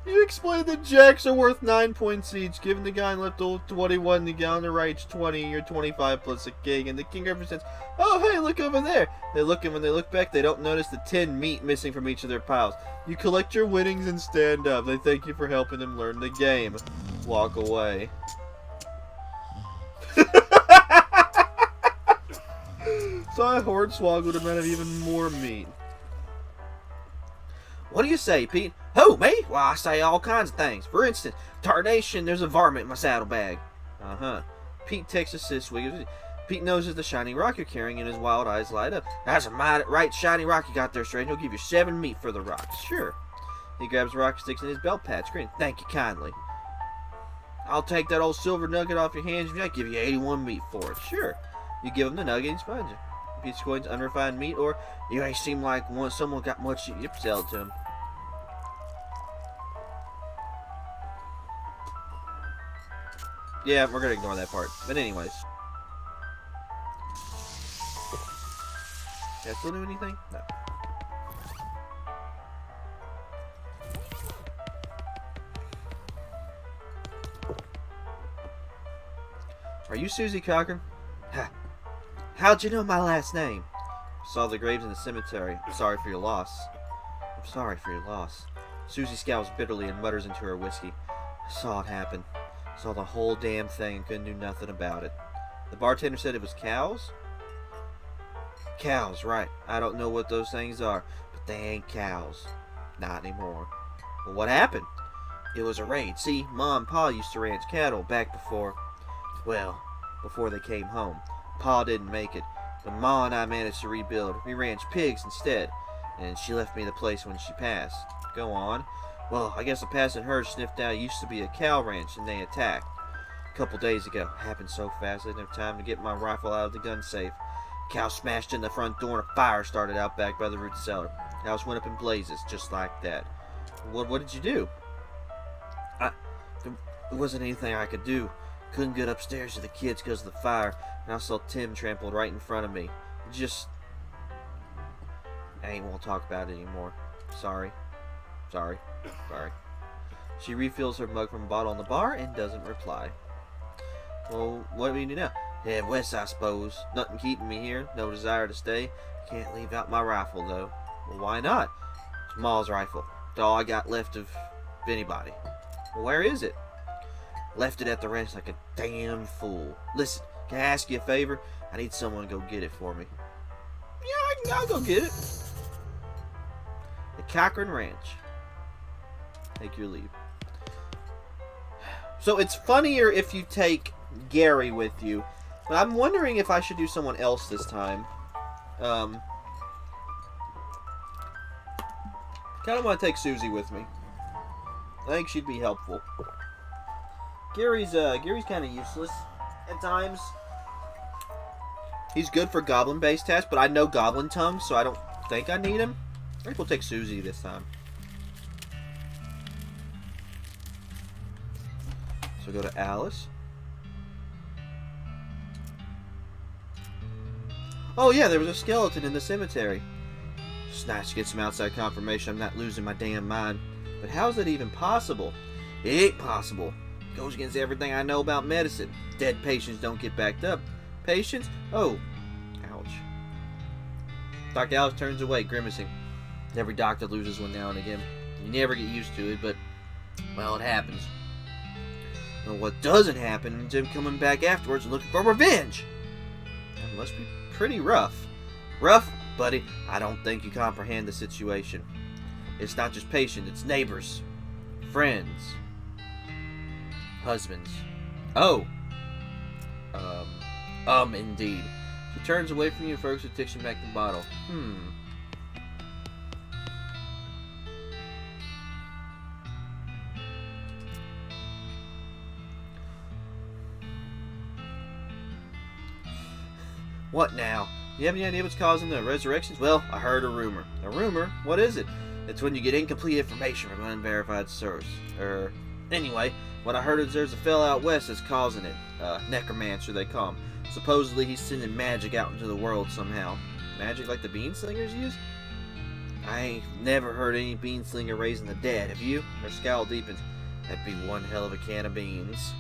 You explain that jacks are worth 9 points each, giving the guy on the left 21, the guy on the right 20, you're 25 plus a king, and the king represents, oh hey, look over there. They look, and when they look back, they don't notice the 10 meat missing from each of their piles. You collect your winnings and stand up. They thank you for helping them learn the game. Walk away. So I hornswoggled him out of even more meat. What do you say, Pete? Who, me? Well, I say all kinds of things. For instance, tarnation, there's a varmint in my saddlebag. Uh-huh. Pete takes a swig. Pete notices the shiny rock you're carrying and his wild eyes light up. That's a mighty right shiny rock you got there, stranger. He'll give you 7 meat for the rock. Sure. He grabs the rock and sticks in his belt patch. Grin. Thank you kindly. I'll take that old silver nugget off your hands and I'll give you 81 meat for it. Sure. You give him the nugget and he sponge it. Pete's coins, unrefined meat, or you ain't seem like someone got much. Yep, sell it to him. Yeah, we're gonna ignore that part. But anyways. Can I still do anything? No. Are you Susie Cochran? Ha. How'd you know my last name? Saw the graves in the cemetery. I'm sorry for your loss. I'm sorry for your loss. Susie scowls bitterly and mutters into her whiskey. I saw it happen. Saw the whole damn thing and couldn't do nothing about it. The bartender said it was cows? Cows, right. I don't know what those things are, but they ain't cows. Not anymore. Well, what happened? It was a raid. See, Ma and Pa used to ranch cattle back before they came home. Pa didn't make it, but Ma and I managed to rebuild. We ranched pigs instead, and she left me the place when she passed. Go on. Well, I guess the passing herd sniffed out used to be a cow ranch, and they attacked. A couple days ago. Happened so fast I didn't have time to get my rifle out of the gun safe. Cow smashed in the front door and a fire started out back by the root cellar. The house went up in blazes, just like that. What did you do? There wasn't anything I could do. Couldn't get upstairs to the kids because of the fire, and I saw Tim trampled right in front of me. I ain't want to talk about it anymore. Sorry. She refills her mug from a bottle on the bar and doesn't reply. Well, what do we do now? Head west, I suppose. Nothing keeping me here. No desire to stay. Can't leave out my rifle, though. Well, why not? It's Ma's rifle. It's all I got left of anybody. Well, where is it? Left it at the ranch like a damn fool. Listen, can I ask you a favor? I need someone to go get it for me. Yeah, I'll go get it. The Cochran Ranch. Take your leave. So it's funnier if you take Gary with you. But I'm wondering if I should do someone else this time. Kind of want to take Susie with me. I think she'd be helpful. Gary's kind of useless at times. He's good for goblin-based tests, but I know goblin tongue, so I don't think I need him. I think we'll take Susie this time. So go to Alice. Oh yeah, there was a skeleton in the cemetery. It's nice to get some outside confirmation I'm not losing my damn mind. But how's that even possible? It ain't possible. It goes against everything I know about medicine. Dead patients don't get backed up. Patients? Oh. Ouch. Dr. Alice turns away, grimacing. Every doctor loses one now and again. You never get used to it, but, well, it happens. And what doesn't happen is him coming back afterwards and looking for revenge. That must be pretty rough. Rough, buddy? I don't think you comprehend the situation. It's not just patients, it's neighbors, friends, husbands. Oh. Indeed. She turns away from you and focuses her attention back to the bottle. What now? You have any idea what's causing the resurrections? Well, I heard a rumor. A rumor? What is it? It's when you get incomplete information from an unverified source. Anyway, what I heard is there's a fella out west that's causing it. Necromancer, they call him. Supposedly he's sending magic out into the world somehow. Magic like the beanslingers use? I ain't never heard any beanslinger raising the dead, have you? Her scowl deepens. That'd be one hell of a can of beans.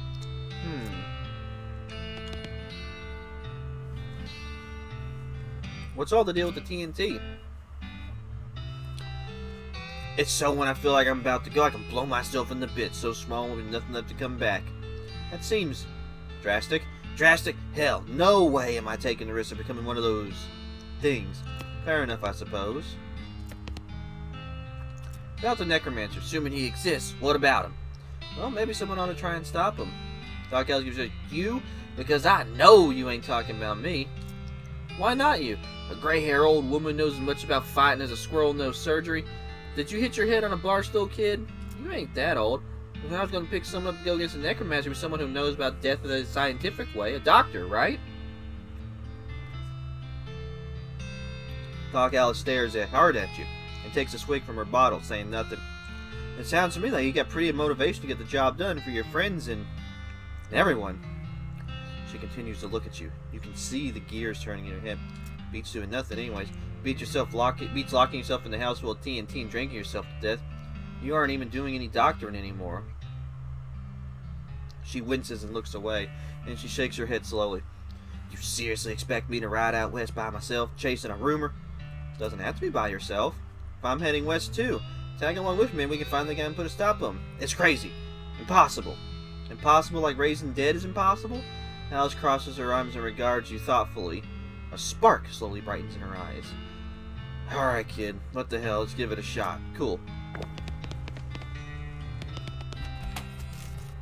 What's all the deal with the TNT? It's so when I feel like I'm about to go, I can blow myself into bits. So small, with nothing left to come back. That seems drastic. Drastic? Hell, no way am I taking the risk of becoming one of those things. Fair enough, I suppose. About the necromancer, assuming he exists, what about him? Well, maybe someone ought to try and stop him. Doc Ellis gives you? Because I know you ain't talking about me. Why not you? A gray-haired old woman knows as much about fighting as a squirrel knows surgery. Did you hit your head on a bar stool, kid? You ain't that old. If I was going to pick someone up to go against a necromancer with someone who knows about death in a scientific way, a doctor, right? Doc Alice stares hard at you and takes a swig from her bottle, saying nothing. It sounds to me like you got pretty motivation to get the job done for your friends and everyone. She continues to look at you. You can see the gears turning in her head. Beats doing nothing anyways. Beats locking yourself in the house full of TNT and drinking yourself to death. You aren't even doing any doctoring anymore. She winces and looks away, and she shakes her head slowly. You seriously expect me to ride out west by myself, chasing a rumor? Doesn't have to be by yourself. If I'm heading west too, tag along with me and we can find the guy and put a stop on him. It's crazy. Impossible. Impossible like raising dead is impossible? Alice crosses her arms and regards you thoughtfully. A spark slowly brightens in her eyes. Alright, kid. What the hell? Let's give it a shot. Cool.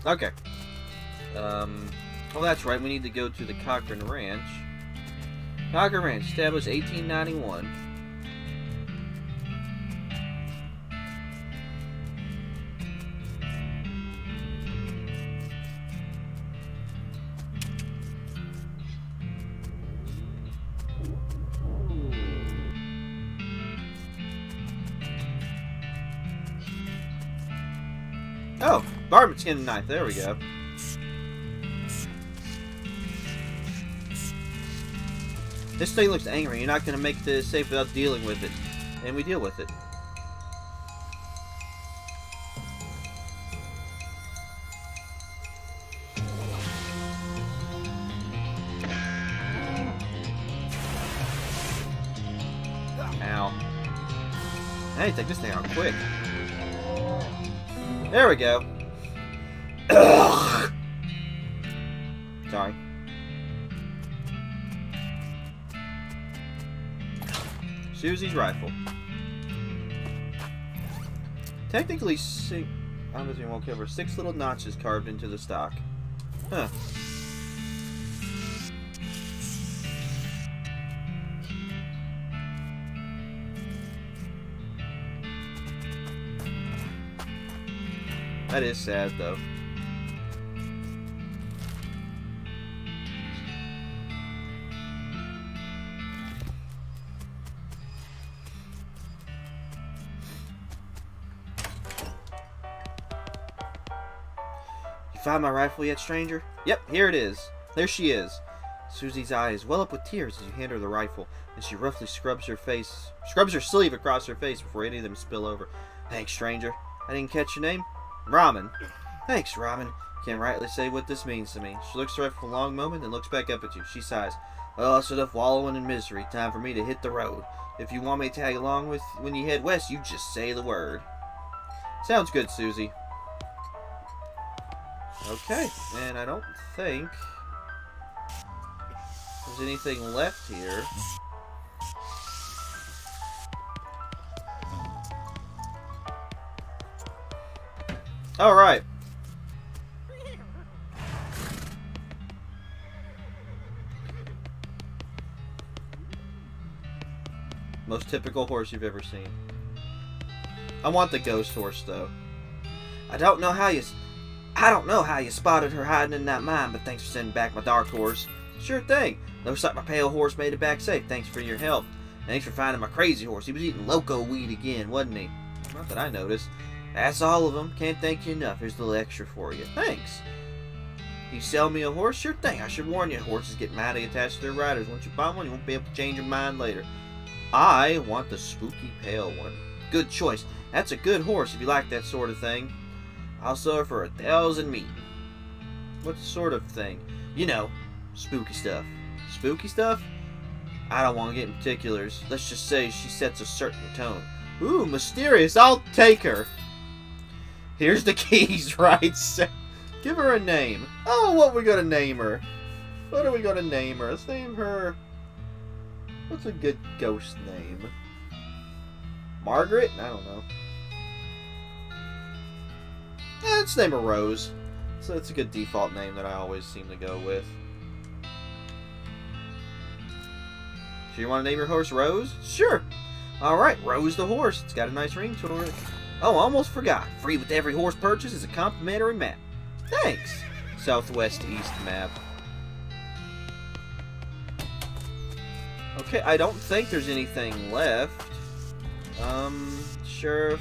Okay. Oh, that's right. We need to go to the Cochran Ranch. Cochran Ranch, established 1891. Oh, Bartman's getting a knife. There we go. This thing looks angry. You're not going to make this safe without dealing with it. And we deal with it. Ow. I need to take this thing out quick. There we go. Sorry. Susie's rifle. Technically, I won't cover 6 little notches carved into the stock. Huh. That is sad, though. You find my rifle yet, stranger? Yep, here it is. There she is. Susie's eyes well up with tears as you hand her the rifle, and she roughly scrubs her sleeve across her face before any of them spill over. Thanks, stranger. I didn't catch your name. Ramen. Thanks, Ramen. Can't rightly say what this means to me. She looks right for a long moment, then looks back up at you. She sighs. Well, that's enough wallowing in misery. Time for me to hit the road. If you want me to tag along with when you head west, you just say the word. Sounds good, Susie. Okay, and I don't think there's anything left here. Alright. Most typical horse you've ever seen. I want the ghost horse, though. I don't know how you spotted her hiding in that mine, but thanks for sending back my dark horse. Sure thing. Looks like my pale horse made it back safe. Thanks for your help. Thanks for finding my crazy horse. He was eating loco weed again, wasn't he? Not that I noticed. That's all of them. Can't thank you enough. Here's a little extra for you. Thanks. You sell me a horse? Sure thing. I should warn you, horses get mighty attached to their riders. Once you buy one, you won't be able to change your mind later. I want the spooky pale one. Good choice. That's a good horse if you like that sort of thing. I'll sell her for 1,000 meat. What sort of thing? You know, spooky stuff. Spooky stuff? I don't want to get in particulars. Let's just say she sets a certain tone. Ooh, mysterious. I'll take her. Here's the keys, right? Give her a name. Oh, what are we going to name her? What are we going to name her? Let's name her... What's a good ghost name? Margaret? I don't know. Let's name her Rose. So that's a good default name that I always seem to go with. So you want to name your horse Rose? Sure. Alright, Rose the horse. It's got a nice ring to it. Oh, almost forgot. Free with every horse purchase is a complimentary map. Thanks. Southwest East map. Okay, I don't think there's anything left. Sheriff.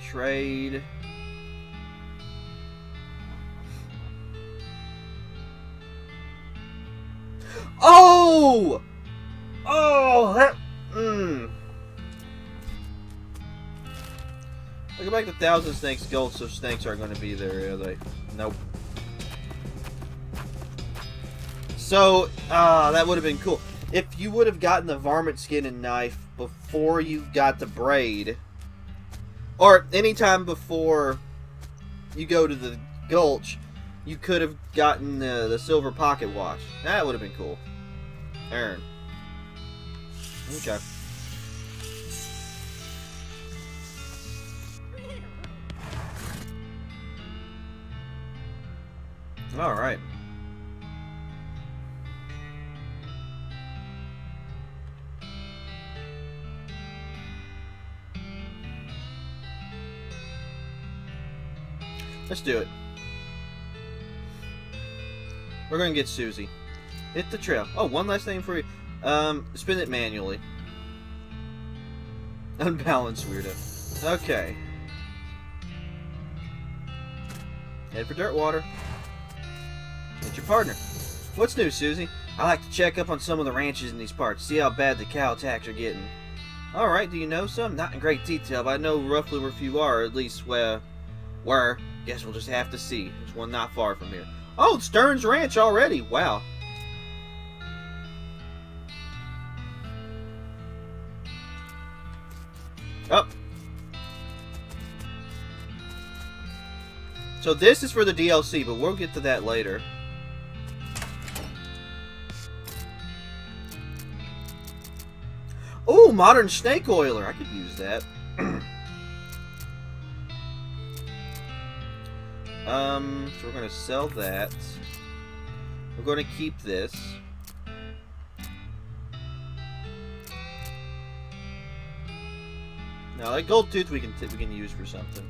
Trade. Oh! Oh, that... I go back to 1,000 Snakes Gold, so snakes aren't going to be there, are they? Nope. So, that would have been cool. If you would have gotten the varmint skin and knife before you got the braid, or anytime before you go to the gulch, you could have gotten the silver pocket watch. That would have been cool. Aaron. Okay. Alright. Let's do it. We're going to get Susie. Hit the trail. Oh, one last thing for you. Spin it manually. Unbalanced weirdo. Okay. Head for dirt water. It's your partner. What's new, Susie? I like to check up on some of the ranches in these parts, see how bad the cow attacks are getting. Alright, do you know some? Not in great detail, but I know roughly where few are, or at least where. Guess we'll just have to see. There's one not far from here. Oh, it's Stearns Ranch already. Wow. Oh. So this is for the DLC, but we'll get to that later. Oh, modern snake oiler. I could use that. So we're going to sell that. We're going to keep this. Now that gold tooth we can use for something.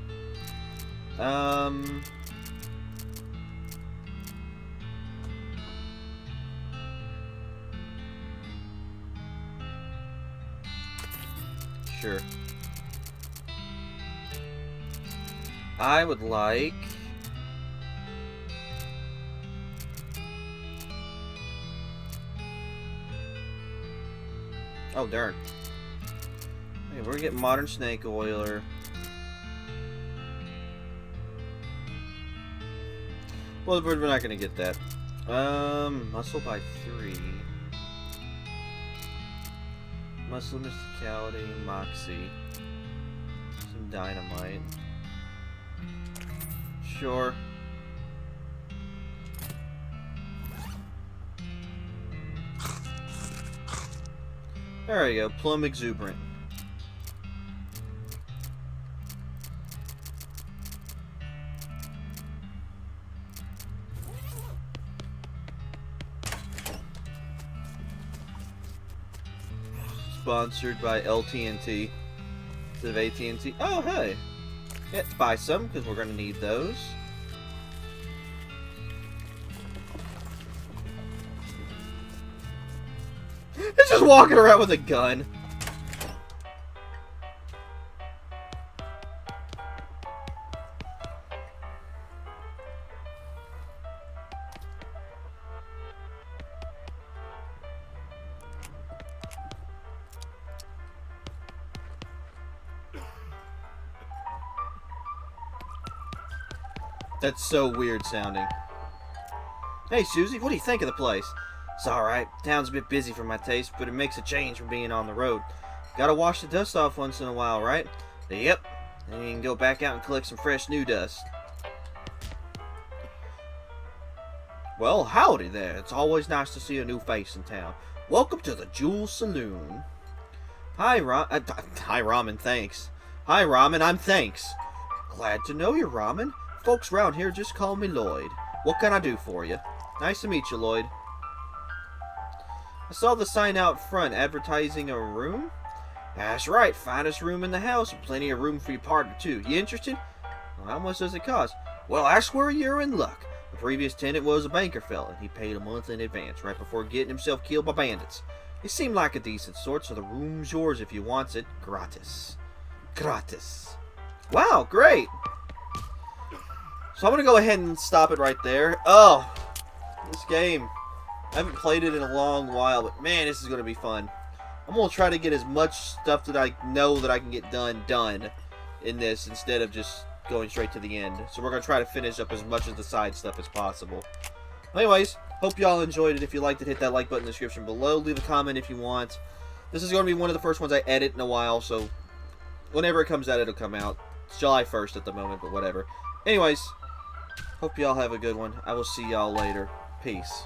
Sure. I would like... Oh, darn. Hey, we're getting modern snake oiler. Well, we're not going to get that. Muscle by 3. Muscle, mysticality, moxie. Some dynamite. Sure. There we go. Plum exuberant. Sponsored by LTNT instead of AT&T. Oh, hey. Yeah, buy some because we're going to need those. He's just walking around with a gun. That's so weird sounding. Hey, Susie, what do you think of the place? It's alright. Town's a bit busy for my taste, but it makes a change from being on the road. Gotta wash the dust off once in a while, right? Yep. Then you can go back out and collect some fresh new dust. Well, howdy there. It's always nice to see a new face in town. Welcome to the Jewel Saloon. Hi, Ramen, thanks. Hi, Ramen, I'm thanks. Glad to know you, Ramen. Folks round here just call me Lloyd. What can I do for you? Nice to meet you, Lloyd. I saw the sign out front advertising a room. That's right, finest room in the house and plenty of room for your partner too. You interested? Well, how much does it cost? Well, I swear you're in luck. The previous tenant was a banker fella, and he paid a month in advance, right before getting himself killed by bandits. He seemed like a decent sort, so the room's yours if you wants it. Gratis. Gratis. Wow, great! So I'm going to go ahead and stop it right there. Oh, this game. I haven't played it in a long while, but man, this is going to be fun. I'm going to try to get as much stuff that I know that I can get done in this instead of just going straight to the end. So we're going to try to finish up as much of the side stuff as possible. Anyways, hope y'all enjoyed it. If you liked it, hit that like button in the description below. Leave a comment if you want. This is going to be one of the first ones I edit in a while, so whenever it comes out, it'll come out. It's July 1st at the moment, but whatever. Anyways, hope y'all have a good one. I will see y'all later. Peace.